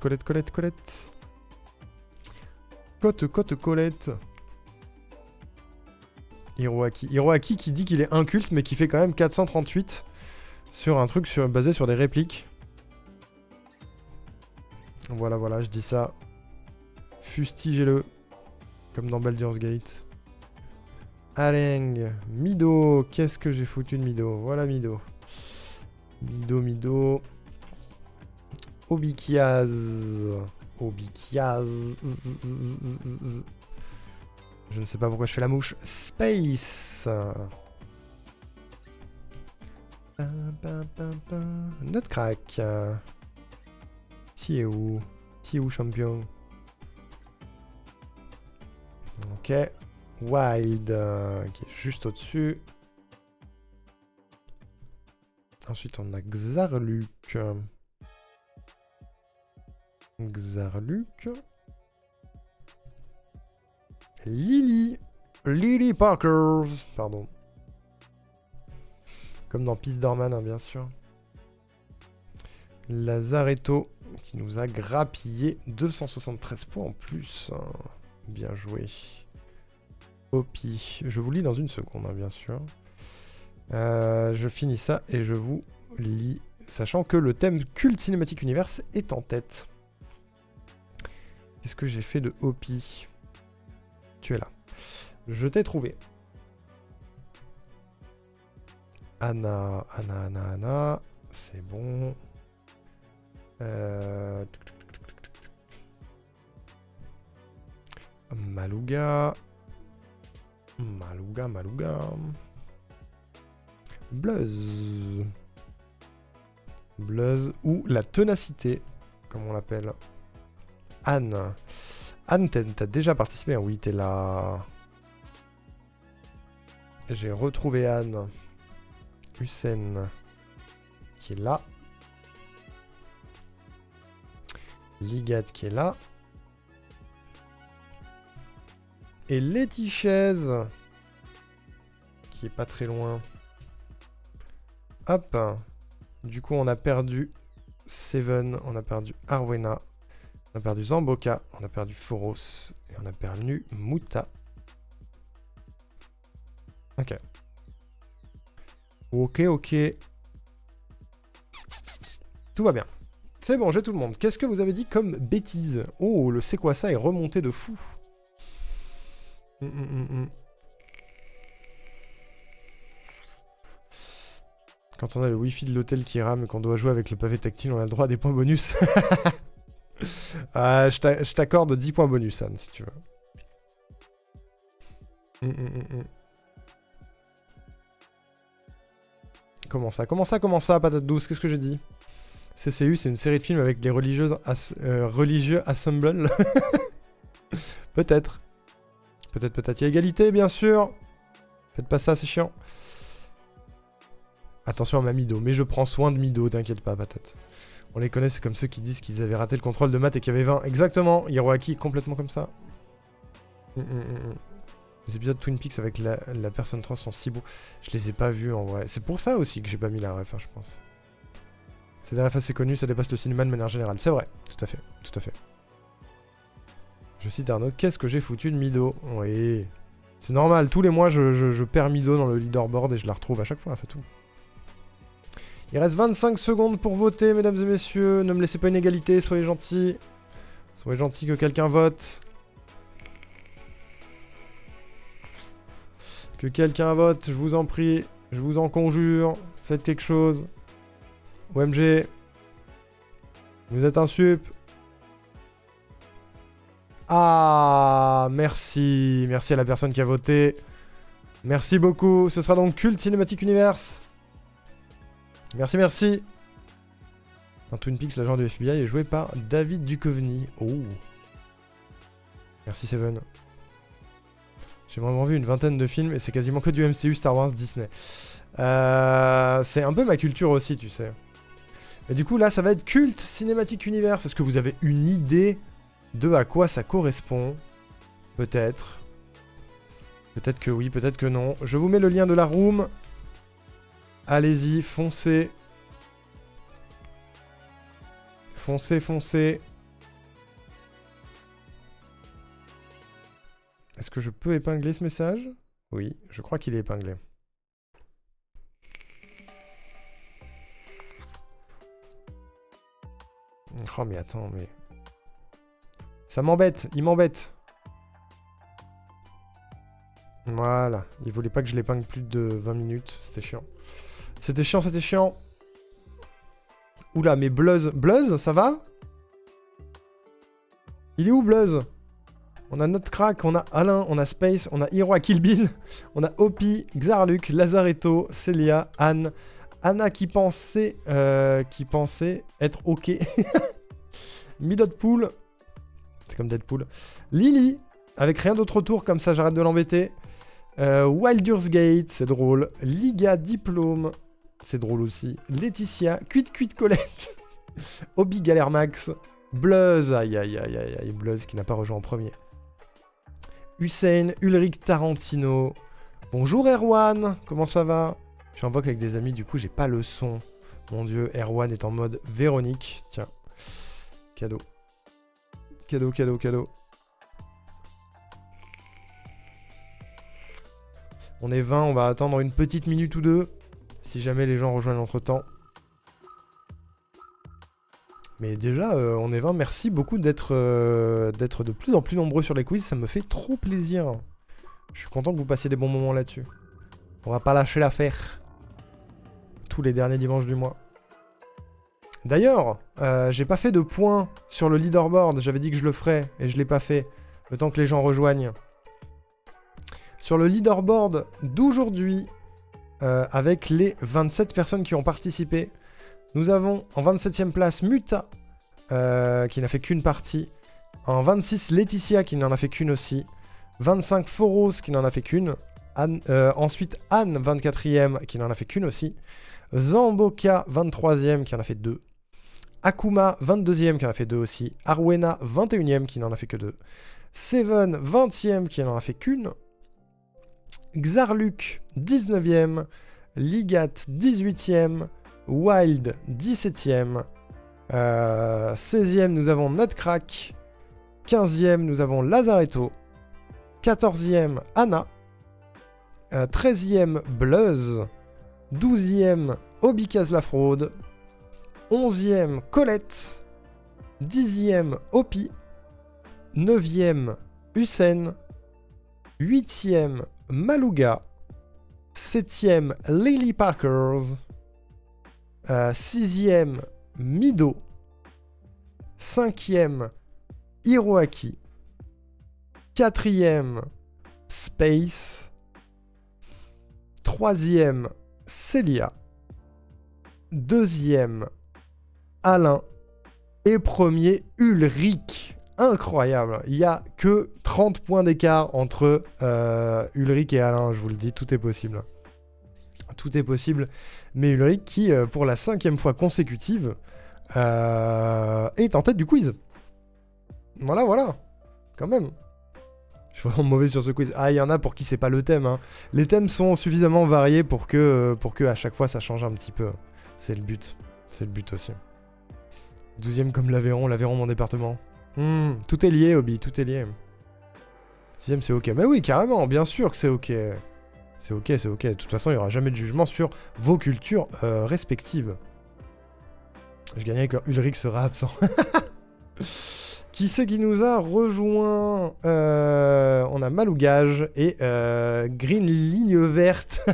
Hiroaki qui dit qu'il est inculte, mais qui fait quand même 438 sur un truc basé sur des répliques. Voilà, je dis ça. Fustigez-le. Comme dans Baldur's Gate. Aleng. Mido. Qu'est-ce que j'ai foutu de Mido? Voilà Mido. Mido. Obikiaz. Je ne sais pas pourquoi je fais la mouche. Space. Nutcrack. Tiéou champion. Ok. Wild. Qui est juste au-dessus. Ensuite, on a Xarluc. Lily Parkers. Pardon. Comme dans Peace Dorman, hein, bien sûr. Lazaretto qui nous a grappillé 273 points en plus. Hein. Bien joué. Opi. Je vous lis dans une seconde, hein, bien sûr. Je finis ça et je vous lis. Sachant que le thème culte cinématique universe est en tête. Qu'est-ce que j'ai fait de Opi? Tu es là. Je t'ai trouvé. Anna. C'est bon. Malouga. Bluzz. Ou la ténacité, comme on l'appelle. Anne. Anne, t'as déjà participé? Oui, t'es là. J'ai retrouvé Anne. Hussein, qui est là. Ligat, qui est là. Et Letty-Chaise, qui est pas très loin. Hop. Du coup, on a perdu Seven, on a perdu Arwena, on a perdu Zamboka, on a perdu Foros, et on a perdu Muta. Ok. Ok. Tout va bien. C'est bon, j'ai tout le monde. Qu'est-ce que vous avez dit comme bêtise? Oh, le c'est quoi ça est remonté de fou. Quand on a le wifi de l'hôtel qui rame et qu'on doit jouer avec le pavé tactile, on a le droit à des points bonus. Je t'accorde 10 points bonus, Anne, si tu veux. Comment ça, patate douce? Qu'est-ce que j'ai dit? CCU, c'est une série de films avec les religieux assemble. Peut-être. Peut-être. Il y a égalité, bien sûr. Faites pas ça, c'est chiant. Attention à ma Mido, mais je prends soin de Mido, t'inquiète pas, patate. On les connaît, c'est comme ceux qui disent qu'ils avaient raté le contrôle de maths et qu'il y avait 20. Exactement, Hiroaki, complètement comme ça. Les épisodes Twin Peaks avec la personne trans sont si beaux. Je les ai pas vus en vrai. C'est pour ça aussi que j'ai pas mis la ref, hein, je pense. C'est des refs assez connus, ça dépasse le cinéma de manière générale. C'est vrai, tout à fait. Je cite Arnaud, qu'est-ce que j'ai foutu de Mido? Oui. C'est normal, tous les mois je perds Mido dans le leaderboard et je la retrouve à chaque fois, c'est tout. Il reste 25 secondes pour voter, mesdames et messieurs. Ne me laissez pas une égalité, soyez gentils. Soyez gentils que quelqu'un vote. Que quelqu'un vote, je vous en prie. Je vous en conjure. Faites quelque chose. OMG. Vous êtes un sup. Ah, merci. Merci à la personne qui a voté. Merci beaucoup. Ce sera donc Cult Cinematic Universe. Merci. Dans Twin Peaks, l'agent du FBI est joué par David Duchovny. Oh. Merci Seven. J'ai vraiment vu une vingtaine de films et c'est quasiment que du MCU, Star Wars, Disney. C'est un peu ma culture aussi, tu sais. Et du coup, là, ça va être Cult Cinematic Universe. Est-ce que vous avez une idée de à quoi ça correspond? Peut-être. Peut-être que oui, peut-être que non. Je vous mets le lien de la room. Allez-y, foncez. Foncez. Est-ce que je peux épingler ce message? Oui, je crois qu'il est épinglé. Oh mais attends, mais... Ça m'embête, il m'embête. Voilà, il voulait pas que je l'épingle plus de 20 minutes, c'était chiant. C'était chiant. Oula, mais Bluzz, ça va? Il est où Bluzz? On a notre crack, on a Alain, on a Space, on a Hiro à Kill Bill, on a Opi, Xarluc, Lazaretto, Celia, Anne, Anna qui pensait être ok. Midotpool, c'est comme Deadpool. Lily, avec rien d'autre autour, comme ça j'arrête de l'embêter. Wildur's Gate, c'est drôle. Liga Diplôme, c'est drôle aussi. Laetitia, Cuite Colette. Obi Galère Max. Bluzz, aïe, Bluzz qui n'a pas rejoint en premier. Hussein, Ulrich Tarantino. Bonjour Erwan, comment ça va? Je suis en vogue avec des amis, du coup j'ai pas le son. Mon dieu, Erwan est en mode Véronique. Tiens, cadeau. On est 20, on va attendre une petite minute ou deux. Si jamais les gens rejoignent entre temps. Mais déjà, on est 20. Merci beaucoup d'être de plus en plus nombreux sur les quiz. Ça me fait trop plaisir. Je suis content que vous passiez des bons moments là-dessus. On va pas lâcher l'affaire. tous les derniers dimanches du mois. D'ailleurs, j'ai pas fait de points sur le leaderboard. J'avais dit que je le ferais et je l'ai pas fait. Le temps que les gens rejoignent. Sur le leaderboard d'aujourd'hui, avec les 27 personnes qui ont participé, nous avons en 27e place Muta, qui n'a fait qu'une partie. En 26, Laetitia, qui n'en a fait qu'une aussi. 25, Foros, qui n'en a fait qu'une. Ensuite, Anne, 24e, qui n'en a fait qu'une aussi. Zamboka, 23e, qui en a fait 2. Akuma, 22e, qui en a fait 2 aussi. Arwena, 21e, qui n'en a fait que 2. Seven, 20e, qui n'en a fait qu'une. Xarluk, 19e. Ligat, 18e. Wild, 17e. 16e, nous avons Nutcrack. 15e, nous avons Lazaretto. 14e, Anna. 13e, Bluzz. 12e, Obikaz la fraude. 11e, Colette. 10e, Opi. 9e, Hussein. 8e, Malouga. 7e, Lily Parkers. 6e, Mido. 5e, Hiroaki. 4e, Space. 3e, Célia. 2e, Alain. Et premier, Ulrich. Incroyable. Il n'y a que 30 points d'écart entre Ulrich et Alain. Je vous le dis, tout est possible. Tout est possible. Mais Ulrich qui, pour la 5e fois consécutive, est en tête du quiz. Voilà, voilà. Quand même. Je suis vraiment mauvais sur ce quiz. Ah, il y en a pour qui c'est pas le thème. Hein. Les thèmes sont suffisamment variés pour que à chaque fois ça change un petit peu. C'est le but. C'est le but aussi. 12e comme l'Aveyron. L'Aveyron, mon département. Tout est lié, Obi. Tout est lié. 6e, c'est ok. Mais oui, carrément. Bien sûr que c'est ok. C'est ok, c'est ok. De toute façon, il n'y aura jamais de jugement sur vos cultures respectives. Je gagnais quand Ulrich sera absent. Qui c'est qui nous a rejoint? On a Malougage et Green Ligne Verte.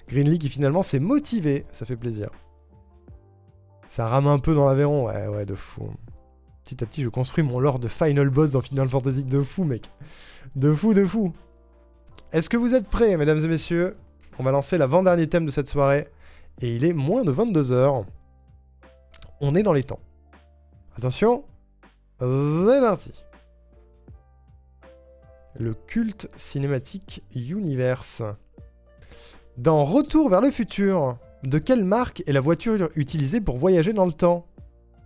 Greenly qui finalement s'est motivé. Ça fait plaisir. Ça rame un peu dans l'Aveyron. Ouais, ouais, de fou. Petit à petit, je construis mon lore de Final Boss dans Final Fantasy. De fou, mec. De fou, de fou. Est-ce que vous êtes prêts, mesdames et messieurs? On va lancer l'avant-dernier thème de cette soirée. Et il est moins de 22 h. On est dans les temps. Attention. C'est parti. Le culte cinématique Universe. Dans Retour vers le futur, de quelle marque est la voiture utilisée pour voyager dans le temps?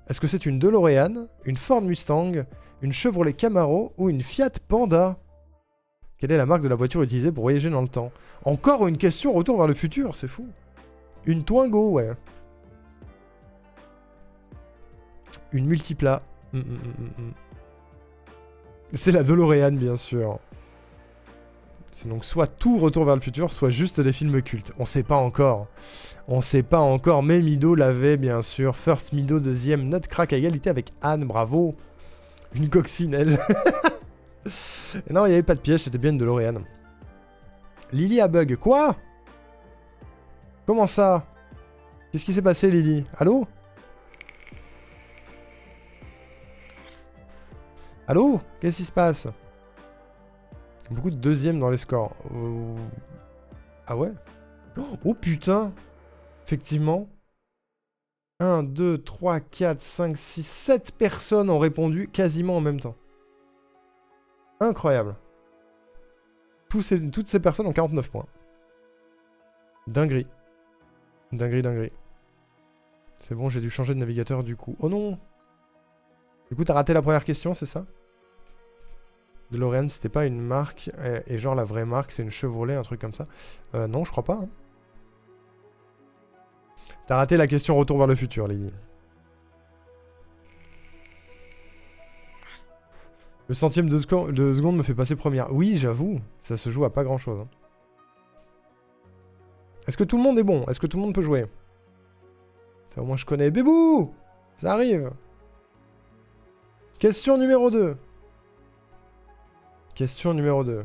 Est-ce que c'est une DeLorean, une Ford Mustang, une Chevrolet Camaro ou une Fiat Panda? Quelle est la marque de la voiture utilisée pour voyager dans le temps? Encore une question Retour vers le futur, c'est fou. Une Twingo, ouais. Une Multipla. C'est la DeLorean, bien sûr. C'est donc soit tout Retour vers le futur, soit juste des films cultes. On sait pas encore. On sait pas encore, mais Mido l'avait, bien sûr. First Mido, deuxième Nutcrack à égalité avec Anne, bravo. Une coccinelle. Non, il n'y avait pas de piège, c'était bien une DeLorean. Lily a bug. Quoi? Comment ça? Qu'est-ce qui s'est passé, Lily? Allô? Allô? Qu'est-ce qui se passe? Beaucoup de deuxièmes dans les scores. Ah ouais? Oh putain! Effectivement. 1, 2, 3, 4, 5, 6, 7 personnes ont répondu quasiment en même temps. Incroyable. Toutes ces personnes ont 49 points. Dinguerie. Dinguerie, dinguerie. C'est bon, j'ai dû changer de navigateur du coup. Oh non! Du coup, t'as raté la première question, c'est ça? DeLorean, c'était pas une marque, et genre la vraie marque, c'est une Chevrolet, un truc comme ça. Non, je crois pas. Hein. T'as raté la question Retour vers le futur, Lily. Le centième de seconde me fait passer première. Oui, j'avoue, ça se joue à pas grand-chose. Hein. Est-ce que tout le monde est bon? Est-ce que tout le monde peut jouer? Ça, au moins, je connais. Bébou! Ça arrive. Question numéro 2. Question numéro 2.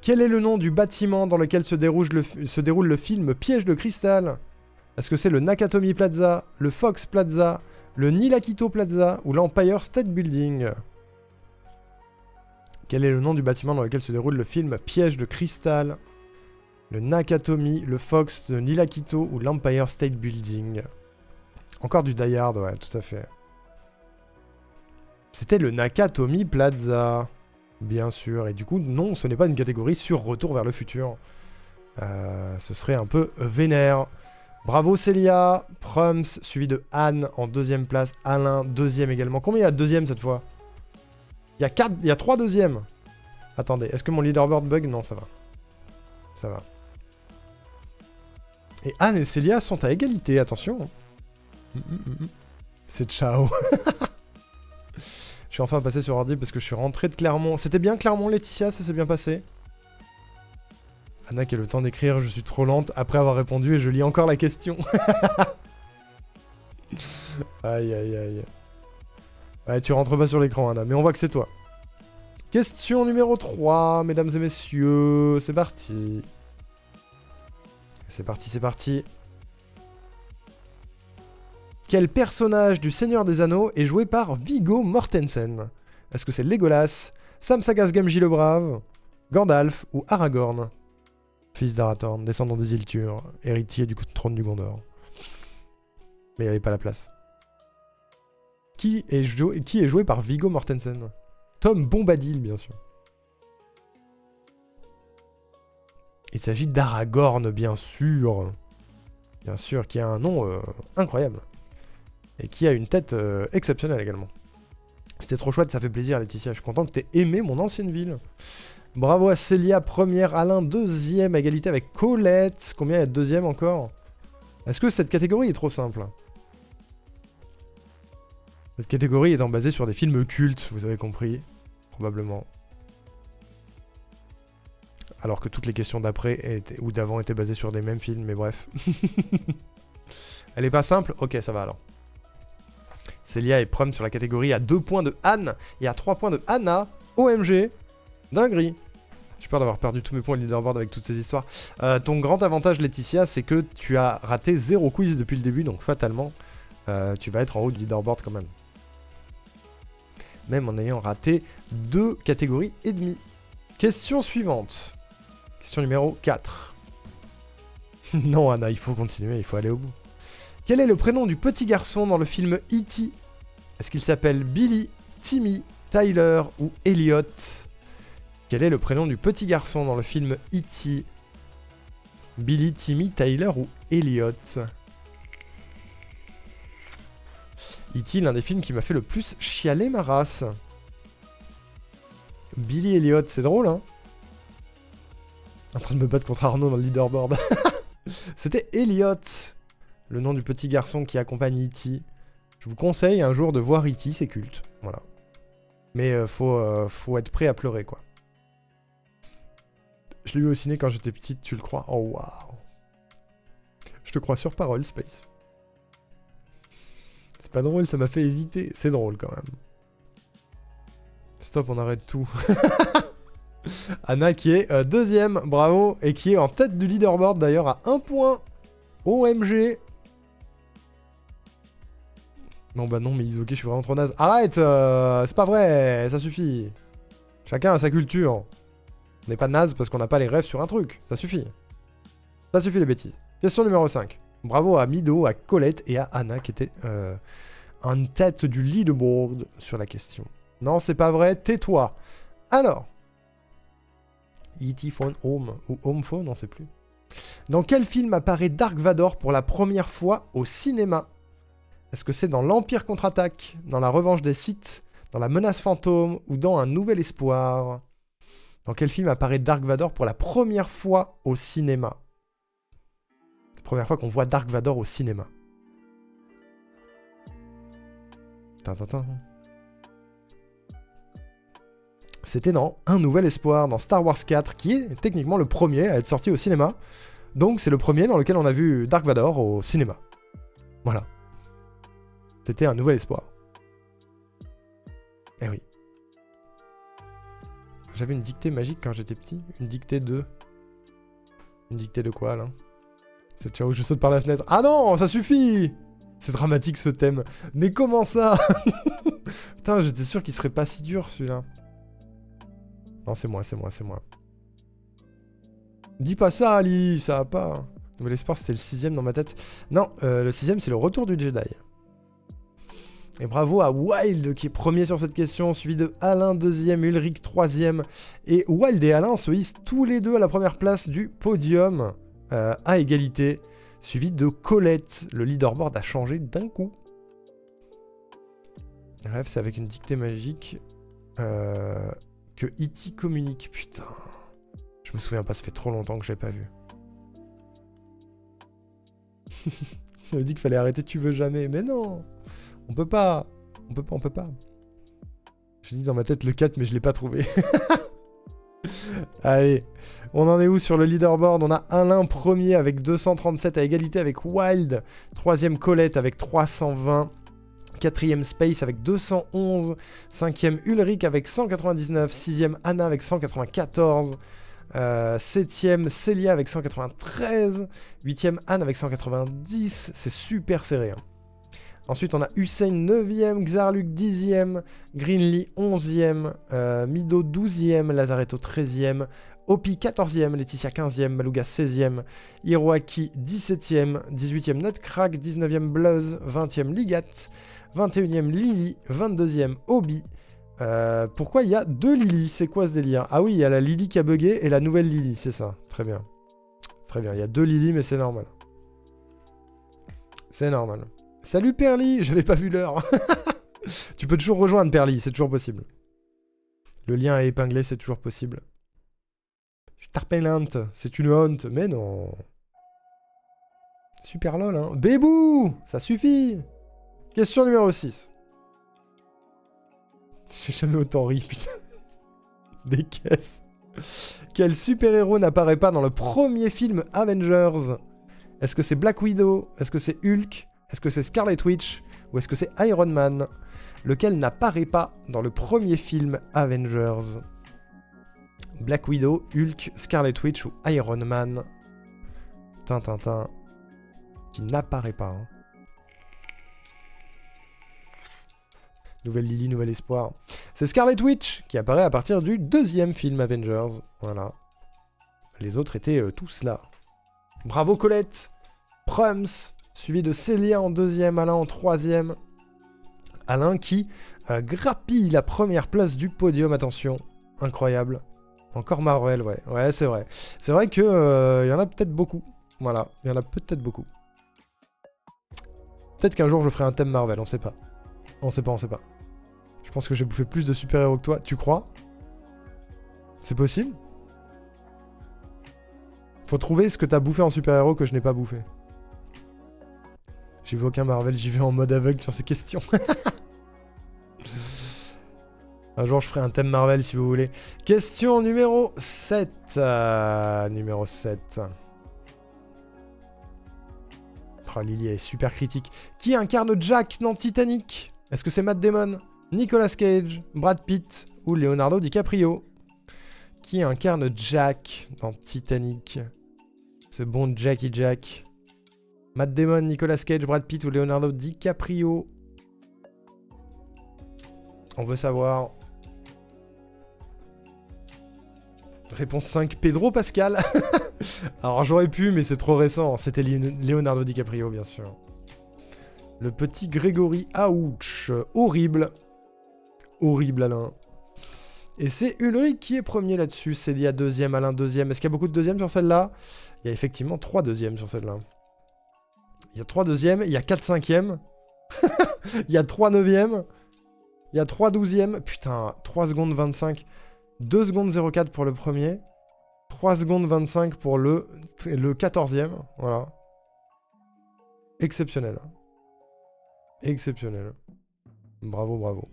Quel est le nom du bâtiment dans lequel se déroule le film Piège de cristal? Est-ce que c'est le Nakatomi Plaza, le Fox Plaza, le Nilakito Plaza ou l'Empire State Building? Quel est le nom du bâtiment dans lequel se déroule le film Piège de cristal? Le Nakatomi, le Fox, le Nilakito ou l'Empire State Building? Encore du Die Hard, ouais, tout à fait. C'était le Nakatomi Plaza. Bien sûr. Et du coup, non, ce n'est pas une catégorie sur Retour vers le futur. Ce serait un peu vénère. Bravo Célia. Prums, suivi de Anne en deuxième place. Alain, deuxième également. Combien il y a de deuxième cette fois? Il y a 3 deuxièmes. Attendez, est-ce que mon leaderboard bug? Non, ça va. Ça va. Et Anne et Célia sont à égalité, attention. C'est ciao. Je suis enfin passé sur ordi parce que je suis rentré de Clermont. C'était bien Clermont, Laetitia, ça s'est bien passé. Anna qui a le temps d'écrire, je suis trop lente après avoir répondu et je lis encore la question. Aïe aïe aïe. Ouais, tu rentres pas sur l'écran Anna, mais on voit que c'est toi. Question numéro 3, mesdames et messieurs, c'est parti. C'est parti, c'est parti. Quel personnage du Seigneur des Anneaux est joué par Viggo Mortensen? Est-ce que c'est Legolas, Sam Sagas Gamgee le Brave, Gandalf ou Aragorn? Fils d'Arathorn, descendant des Ilturs, héritier du trône du Gondor. Mais il n'y avait pas la place. Qui est joué par Viggo Mortensen? Tom Bombadil, bien sûr. Il s'agit d'Aragorn, bien sûr. Bien sûr, qui a un nom incroyable. Et qui a une tête exceptionnelle également. C'était trop chouette, ça fait plaisir Laetitia. Je suis content que tu aies aimé mon ancienne ville. Bravo à Célia, première. Alain, deuxième, à égalité avec Colette. Combien il y a de deuxième encore? Est-ce que cette catégorie est trop simple? Cette catégorie étant basée sur des films cultes, vous avez compris. Probablement. Alors que toutes les questions d'après ou d'avant étaient basées sur des mêmes films, mais bref. Elle est pas simple? Ok, ça va alors. Célia est prom sur la catégorie à 2 points de Anne et à 3 points de Anna. OMG. Dinguerie. J'ai peur d'avoir perdu tous mes points de leaderboard avec toutes ces histoires. Ton grand avantage, Laetitia, c'est que tu as raté 0 quiz depuis le début, donc fatalement, tu vas être en haut du leaderboard quand même. Même en ayant raté 2 catégories et demie. Question suivante. Question numéro 4. Non, Anna, il faut continuer, il faut aller au bout. Quel est le prénom du petit garçon dans le film E.T. Est-ce qu'il s'appelle Billy, Timmy, Tyler ou Elliot? Quel est le prénom du petit garçon dans le film E.T. Billy, Timmy, Tyler ou Elliot? E.T. l'un des films qui m'a fait le plus chialer ma race. Billy Elliot, c'est drôle hein? En train de me battre contre Arnaud dans le leaderboard. C'était Elliot, le nom du petit garçon qui accompagne E.T. Je vous conseille un jour de voir E.T, c'est culte. Voilà. Mais faut être prêt à pleurer, quoi. Je l'ai vu au ciné quand j'étais petite, tu le crois? Oh, waouh. Je te crois sur parole, Space. C'est pas drôle, ça m'a fait hésiter. C'est drôle, quand même. Stop, on arrête tout. Anna qui est deuxième, bravo. Et qui est en tête du leaderboard, d'ailleurs, à 1 point. OMG. Non, bah non, mais Isoké, je suis vraiment trop naze. Arrête, c'est pas vrai, ça suffit. Chacun a sa culture. On n'est pas naze parce qu'on n'a pas les rêves sur un truc. Ça suffit. Ça suffit les bêtises. Question numéro 5. Bravo à Mido, à Colette et à Anna qui étaient en tête du leaderboard sur la question. Non, c'est pas vrai, tais-toi. Alors. E.T. Phone Home ou Home Phone, on sait plus. Dans quel film apparaît Dark Vador pour la première fois au cinéma? Est-ce que c'est dans l'Empire contre-attaque, dans la Revanche des Sith, dans la Menace fantôme ou dans Un Nouvel Espoir? Dans quel film apparaît Dark Vador pour la première fois au cinéma? La première fois qu'on voit Dark Vador au cinéma. C'était dans Un Nouvel Espoir, dans Star Wars 4, qui est techniquement le premier à être sorti au cinéma. Donc c'est le premier dans lequel on a vu Dark Vador au cinéma. Voilà. C'était Un Nouvel Espoir. Eh oui. J'avais une dictée magique quand j'étais petit. Une dictée de... Une dictée de quoi, là? C'est ciao, je saute par la fenêtre. Ah non, ça suffit! C'est dramatique, ce thème. Mais comment ça? Putain, j'étais sûr qu'il serait pas si dur, celui-là. Non, c'est moi, c'est moi, c'est moi. Dis pas ça, Ali, ça va pas. Nouvel Espoir, c'était le 6ème dans ma tête. Non, le 6ème, c'est le Retour du Jedi. Et bravo à Wild, qui est premier sur cette question, suivi de Alain, 2ème, Ulrich, 3ème. Et Wild et Alain se hissent tous les deux à la première place du podium, à égalité, suivi de Colette. Le leaderboard a changé d'un coup. Bref, c'est avec une dictée magique que E.T. communique. Putain, je me souviens pas, ça fait trop longtemps que je l'ai pas vu. Je me dis qu'il fallait arrêter Tu veux jamais, mais non, on peut pas, on peut pas, on peut pas. J'ai dit dans ma tête le 4, mais je l'ai pas trouvé. Allez, on en est où sur le leaderboard? On a Alain premier avec 237 à égalité avec Wild, 3ème Colette avec 320, 4ème Space avec 211, 5ème Ulrich avec 199, 6ème Anna avec 194, 7ème Célia avec 193, 8ème Anne avec 190, c'est super serré. Hein. Ensuite on a Hussein 9ème, Xarluc 10ème, Greenlee 11ème, Mido 12ème, Lazaretto 13ème, Opi 14ème, Laetitia 15ème, Malouga 16ème, Hiroaki 17ème, 18ème Nutcrack, 19ème Bluzz, 20ème Ligat, 21ème Lily, 22ème Obi. Pourquoi il y a 2 Lily? C'est quoi ce délire? Ah oui, il y a la Lily qui a bugué et la nouvelle Lily, c'est ça. Très bien. Très bien, il y a 2 Lily, mais c'est normal. C'est normal. Salut Perly, j'avais pas vu l'heure. Tu peux toujours rejoindre Perly, c'est toujours possible. Le lien est épinglé, c'est toujours possible. Starpelante, c'est une honte, mais non. Super lol, hein. Bébou, ça suffit. Question numéro 6. J'ai jamais autant ri, putain. Des caisses. Quel super-héros n'apparaît pas dans le premier film Avengers? Est-ce que c'est Black Widow? Est-ce que c'est Hulk? Est-ce que c'est Scarlet Witch? Ou est-ce que c'est Iron Man? Lequel n'apparaît pas dans le premier film Avengers? Black Widow, Hulk, Scarlet Witch ou Iron Man? Tintintin. Qui n'apparaît pas, hein. Nouvelle Lily, nouvel espoir. C'est Scarlet Witch qui apparaît à partir du 2e film Avengers. Voilà. Les autres étaient tous là. Bravo Colette. Prums, suivi de Célia en 2e, Alain en 3e. Alain qui grappille la première place du podium, attention. Incroyable. Encore Marvel, ouais. Ouais, c'est vrai. C'est vrai que y en a peut-être beaucoup. Voilà, il y en a peut-être beaucoup. Peut-être qu'un jour je ferai un thème Marvel, on sait pas. On sait pas, on sait pas. Je pense que j'ai bouffé plus de super-héros que toi. Tu crois? C'est possible? Faut trouver ce que t'as bouffé en super-héros que je n'ai pas bouffé. J'ai vu aucun Marvel, j'y vais en mode aveugle sur ces questions. Un jour, je ferai un thème Marvel si vous voulez. Question numéro 7. Numéro 7. Oh, Lily est super critique. Qui incarne Jack dans Titanic? Est-ce que c'est Matt Damon, Nicolas Cage, Brad Pitt ou Leonardo DiCaprio? Qui incarne Jack dans Titanic? Ce bon Jackie Jack. Matt Damon, Nicolas Cage, Brad Pitt ou Leonardo DiCaprio? On veut savoir. Réponse 5, Pedro Pascal. Alors j'aurais pu, mais c'est trop récent. C'était Leonardo DiCaprio, bien sûr. Le petit Grégory, ouch. Horrible. Horrible, Alain. Et c'est Ulrich qui est premier là-dessus. Célia 2e, Alain 2e. Est-ce qu'il y a beaucoup de 2e sur celle-là? Il y a effectivement 3 2e sur celle-là. Il y a 3 2e, il y a 4 5e. Il y a 3 9e. Il y a 3 12e. Putain, 3 secondes 25. 2 secondes 04 pour le premier. 3 secondes 25 pour le 14e. Voilà. Exceptionnel. Exceptionnel. Bravo, bravo.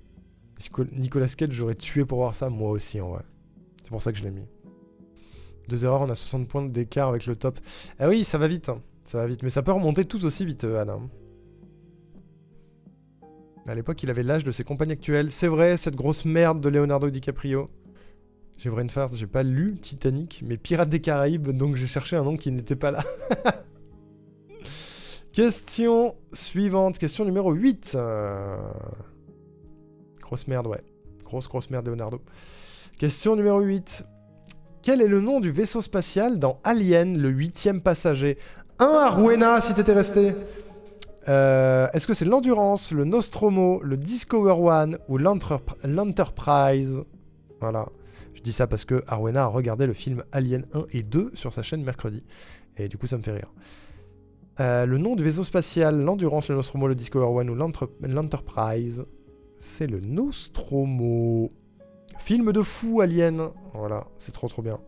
Nicolas Cage, j'aurais tué pour voir ça, moi aussi en vrai. C'est pour ça que je l'ai mis. 2 erreurs, on a 60 points d'écart avec le top. Ah oui, ça va vite. Hein. Ça va vite. Mais ça peut remonter tout aussi vite, Anna. À l'époque, il avait l'âge de ses compagnes actuelles. C'est vrai, cette grosse merde de Leonardo DiCaprio. J'ai brain fart, j'ai pas lu Titanic, mais Pirates des Caraïbes, donc j'ai cherché un nom qui n'était pas là. Question suivante, question numéro 8. Grosse merde, ouais. Grosse merde, Leonardo. Question numéro 8. Quel est le nom du vaisseau spatial dans Alien, le 8e passager? 1 à Rowena, si t'étais resté. Est-ce que c'est l'Endurance, le Nostromo, le Discover One ou l'Enterprise? Voilà. Je dis ça parce que Arwena a regardé le film Alien 1 et 2 sur sa chaîne mercredi. Et du coup, ça me fait rire. Le nom du vaisseau spatial, l'Endurance, le Nostromo, le Discover One ou l'Enterprise, c'est le Nostromo. Film de fou, Alien. Voilà, c'est trop bien.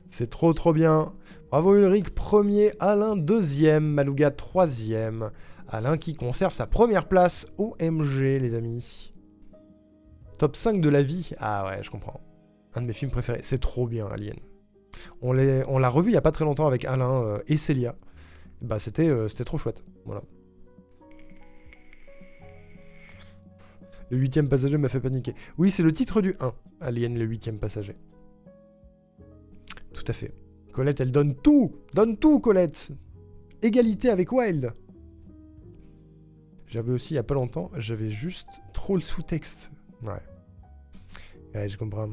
C'est trop bien. Bravo Ulrich, premier. Alain, deuxième. Malouga, troisième. Alain qui conserve sa première place au MG, les amis. Top 5 de la vie. Ah ouais, je comprends. Un de mes films préférés. C'est trop bien, Alien. On l'a revu il n'y a pas très longtemps avec Alain et Célia. Bah, c'était trop chouette. Voilà. Le 8e passager m'a fait paniquer. Oui, c'est le titre du 1. Alien, le 8e passager. Tout à fait. Colette, elle donne tout. Donne tout, Colette. Égalité avec Wild. J'avais aussi, il n'y a pas longtemps, j'avais juste trop le sous-texte. Ouais. Ouais, je comprends.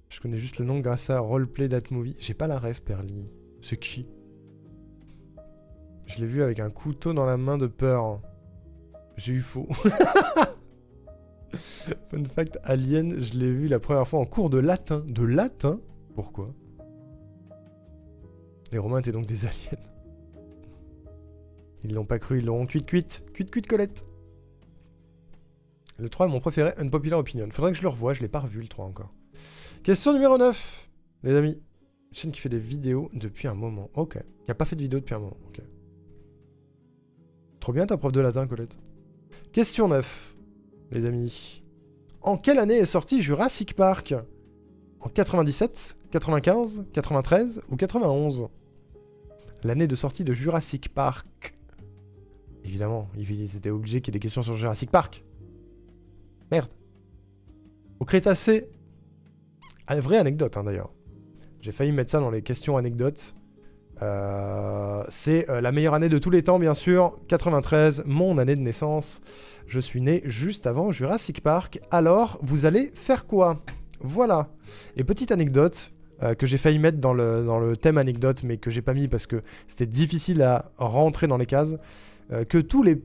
Je connais juste le nom grâce à Roleplay That Movie. J'ai pas la ref, Perly. C'est qui? Je l'ai vu avec un couteau dans la main de peur. J'ai eu faux. Fun fact, Alien, je l'ai vu la première fois en cours de latin. De latin? Pourquoi? Les Romains étaient donc des aliens. Ils l'ont pas cru, ils l'auront cuite. Cuite, Colette. Le 3 est mon préféré, Unpopular Opinion. Faudrait que je le revoie, je l'ai pas revu le 3 encore. Question numéro 9, les amis. Une chaîne qui fait des vidéos depuis un moment. Ok. Qui a pas fait de vidéo depuis un moment. Ok. Trop bien ta prof de latin, Colette. Question 9, les amis. En quelle année est sorti Jurassic Park? En 97, 95, 93 ou 91? L'année de sortie de Jurassic Park. Évidemment, ils étaient obligés qu'il y ait des questions sur Jurassic Park. Merde. Au Crétacé. Ah, vraie anecdote, hein, d'ailleurs. J'ai failli mettre ça dans les questions anecdotes. C'est la meilleure année de tous les temps, bien sûr. 93, mon année de naissance. Je suis né juste avant Jurassic Park. Alors, vous allez faire quoi? Voilà. Et petite anecdote que j'ai failli mettre dans le thème anecdote, mais que j'ai pas mis parce que c'était difficile à rentrer dans les cases. Que tous les...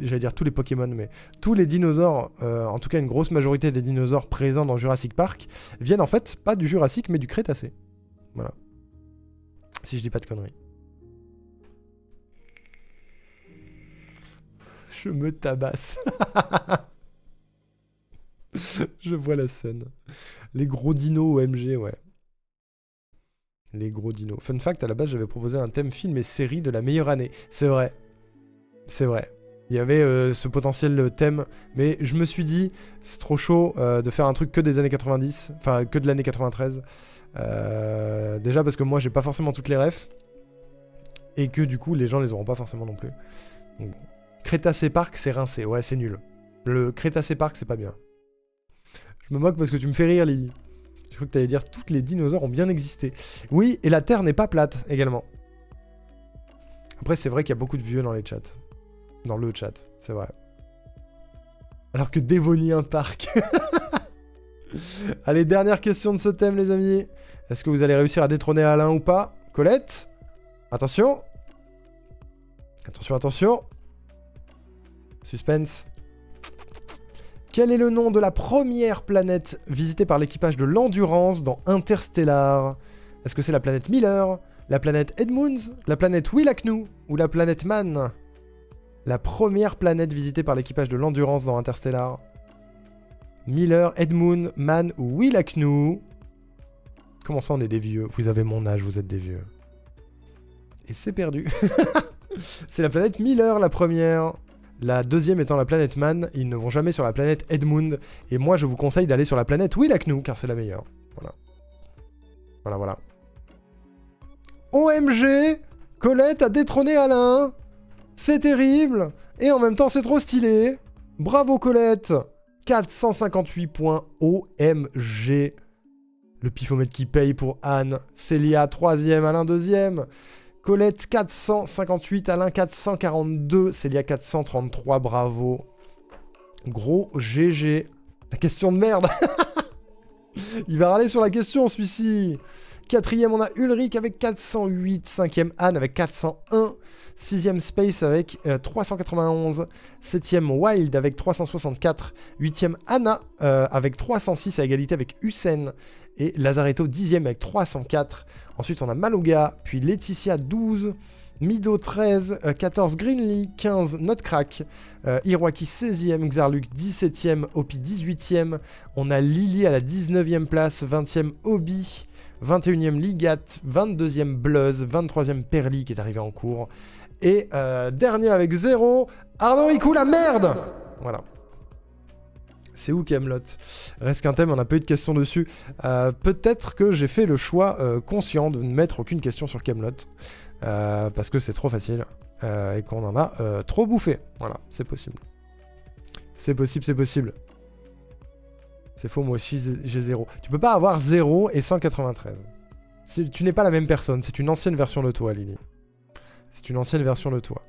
J'allais dire tous les Pokémon, mais tous les dinosaures, en tout cas une grosse majorité des dinosaures présents dans Jurassic Park, viennent en fait pas du Jurassique, mais du Crétacé. Voilà. Si je dis pas de conneries. Je me tabasse. Je vois la scène. Les gros dinos OMG, ouais. Les gros dinos. Fun fact, à la base, j'avais proposé un thème film et série de la meilleure année. C'est vrai. C'est vrai. Il y avait ce potentiel thème, mais je me suis dit, c'est trop chaud de faire un truc que des années 90, enfin que de l'année 93. Déjà parce que moi j'ai pas forcément toutes les refs, et que du coup les gens les auront pas forcément non plus. Donc, bon. Crétacé Park c'est rincé, ouais c'est nul. Le Crétacé Park c'est pas bien. Je me moque parce que tu me fais rire Lily. Je crois que t'allais dire toutes les dinosaures ont bien existé. Oui, et la Terre n'est pas plate également. Après c'est vrai qu'il y a beaucoup de vieux dans les chats. Dans le chat, c'est vrai. Alors que Dévonien Park. Allez, dernière question de ce thème, les amis. Est-ce que vous allez réussir à détrôner Alain ou pas? Colette? Attention. Attention. Suspense. Quel est le nom de la première planète visitée par l'équipage de l'Endurance dans Interstellar? Est-ce que c'est la planète Miller, la planète Edmunds, la planète Wylacnu ou la planète Mann? La première planète visitée par l'équipage de l'Endurance dans Interstellar. Miller, Edmund, Mann ou Wylacnu. Comment ça on est des vieux? Vous avez mon âge, vous êtes des vieux. Et c'est perdu. C'est la planète Miller la première. La deuxième étant la planète Mann. Ils ne vont jamais sur la planète Edmund. Et moi je vous conseille d'aller sur la planète Wylacnu car c'est la meilleure. Voilà. OMG, Colette a détrôné Alain. C'est terrible. Et en même temps c'est trop stylé. Bravo Colette. 458 points. OMG. Le pifomètre qui paye pour Anne. Célia, 3e. Alain, 2e. Colette, 458. Alain, 442. Célia, 433. Bravo. Gros GG. La question de merde. Il va râler sur la question, celui-ci. 4e, on a Ulrich avec 408. 5e, Anne avec 401. 6e, Space avec 391. 7e, Wild avec 364. 8e, Anna avec 306 à égalité avec Hussein. Et Lazaretto 10e avec 304. Ensuite, on a Malouga, puis Laetitia 12. Mido 13, 14 Greenlee, 15 Nutcrack, Hiroaki 16e, Xarluc 17e, Opi 18e, on a Lily à la 19e place, 20e Obi, 21e Ligat, 22e Bluzz, 23e Perly qui est arrivé en cours, et dernier avec 0, Arnaud Ricou, la merde. Voilà. C'est où Camelot? Reste qu'un thème, on n'a pas eu de questions dessus. Peut-être que j'ai fait le choix conscient de ne mettre aucune question sur Camelot. Parce que c'est trop facile et qu'on en a trop bouffé. Voilà, c'est possible. C'est possible, c'est possible. C'est faux, moi aussi j'ai 0. Tu peux pas avoir 0 et 193. Tu n'es pas la même personne, c'est une ancienne version de toi, Lily. C'est une ancienne version de toi.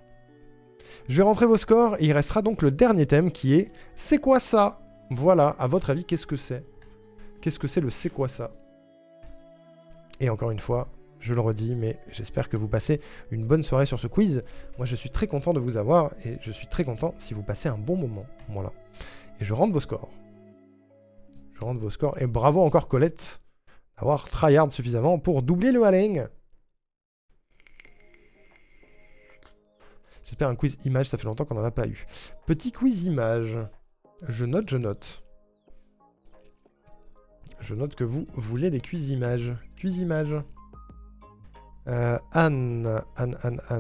Je vais rentrer vos scores et il restera donc le dernier thème qui est « C'est quoi ça ?» Voilà, à votre avis, qu'est-ce que c'est? Qu'est-ce que c'est le « C'est quoi ça ?» Et encore une fois... Je le redis, mais j'espère que vous passez une bonne soirée sur ce quiz. Moi, je suis très content de vous avoir et je suis très content si vous passez un bon moment. Voilà. Et je rentre vos scores. Je rentre vos scores. Et bravo encore Colette d'avoir tryhard suffisamment pour doubler le Alain. J'espère un quiz image, ça fait longtemps qu'on n'en a pas eu. Petit quiz image. Je note, je note. Je note que vous voulez des quiz images. Quiz images. Anne,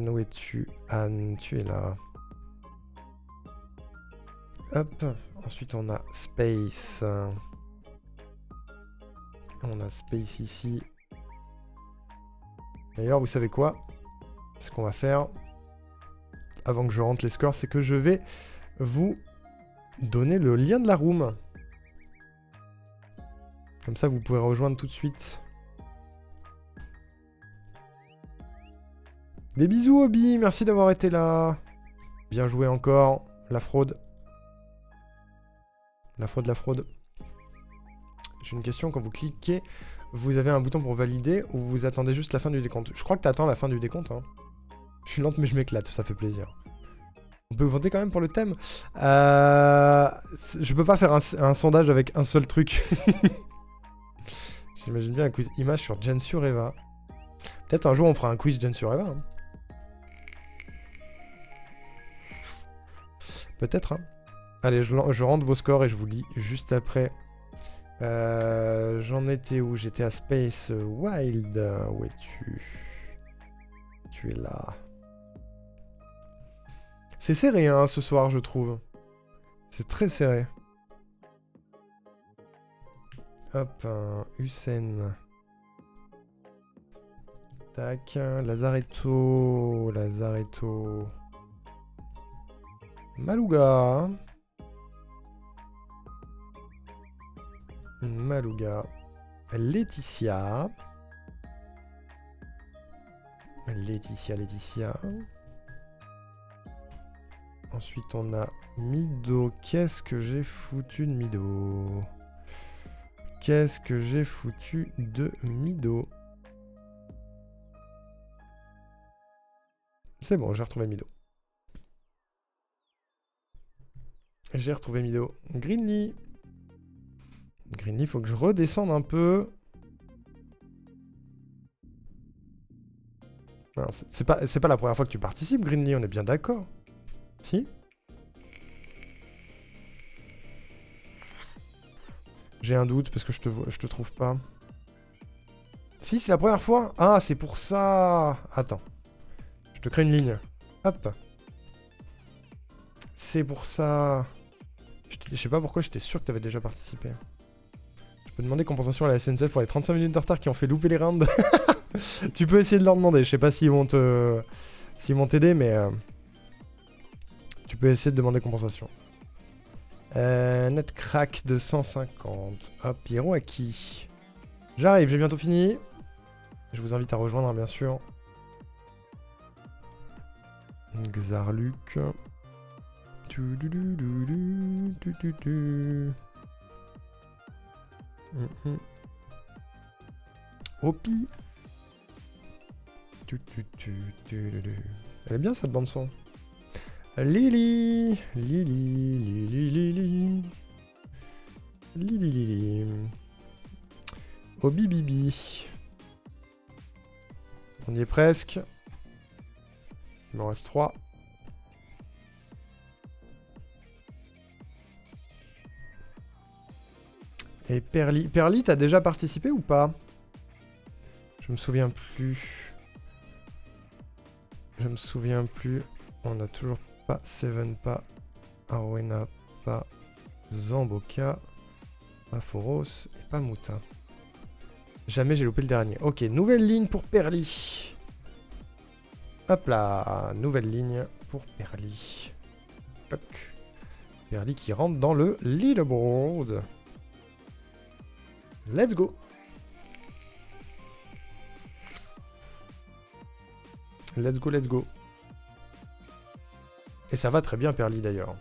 où es-tu? Anne, tu es là. Hop, ensuite on a Space. On a Space ici. D'ailleurs, vous savez quoi? Ce qu'on va faire, avant que je rentre les scores, c'est que je vais vous donner le lien de la room. Comme ça, vous pouvez rejoindre tout de suite. Des bisous, Obi, merci d'avoir été là. Bien joué encore. La fraude. La fraude, la fraude. J'ai une question, quand vous cliquez, vous avez un bouton pour valider ou vous attendez juste la fin du décompte? Je crois que t'attends la fin du décompte. Hein. Je suis lente mais je m'éclate, ça fait plaisir. On peut voter quand même pour le thème. Je peux pas faire un sondage avec un seul truc. J'imagine bien un quiz image sur Gensureva. Peut-être un jour on fera un quiz Gensureva. Hein. Peut-être, hein. Allez, je rentre vos scores et je vous lis juste après. J'en étais où? J'étais à Space Wild. Où es-tu? Tu es là. C'est serré, hein, ce soir, je trouve. C'est très serré. Hop, Hussein. Tac, Lazaretto. Lazaretto. Malouga. Malouga. Laetitia. Laetitia. Ensuite, on a Mido. Qu'est-ce que j'ai foutu de Mido? Qu'est-ce que j'ai foutu de Mido? C'est bon, j'ai retrouvé Mido. J'ai retrouvé Mido. Greenlee. Greenlee, faut que je redescende un peu. C'est pas la première fois que tu participes, Greenlee, on est bien d'accord. Si? J'ai un doute parce que je te trouve pas. Si, c'est la première fois. Ah, c'est pour ça. Attends. Je te crée une ligne. Hop. C'est pour ça. Je sais pas pourquoi, j'étais sûr que t'avais déjà participé. Je peux demander compensation à la SNCF pour les 35 minutes de retard qui ont fait louper les rounds. Tu peux essayer de leur demander. Je sais pas s'ils vont t'aider, mais tu peux essayer de demander compensation. Net crack de 150. Hop, Pierrot acquis. J'arrive, j'ai bientôt fini. Je vous invite à rejoindre, bien sûr. Xarluc. Opi. Elle est bien cette bande son. Lily. Obi Bibi. On y est presque. Il m'en reste 3. Et Perly. Perly, t'as déjà participé ou pas? Je me souviens plus. Je me souviens plus. On n'a toujours pas Seven, pas Arwena, pas Zamboka, pas Foros et pas Muta. Jamais j'ai loupé le dernier. Ok, nouvelle ligne pour Perly. Hop là, nouvelle ligne pour Perly. Toc. Perly qui rentre dans le leaderboard. Let's go. Let's go, let's go. Et ça va très bien, Perly, d'ailleurs.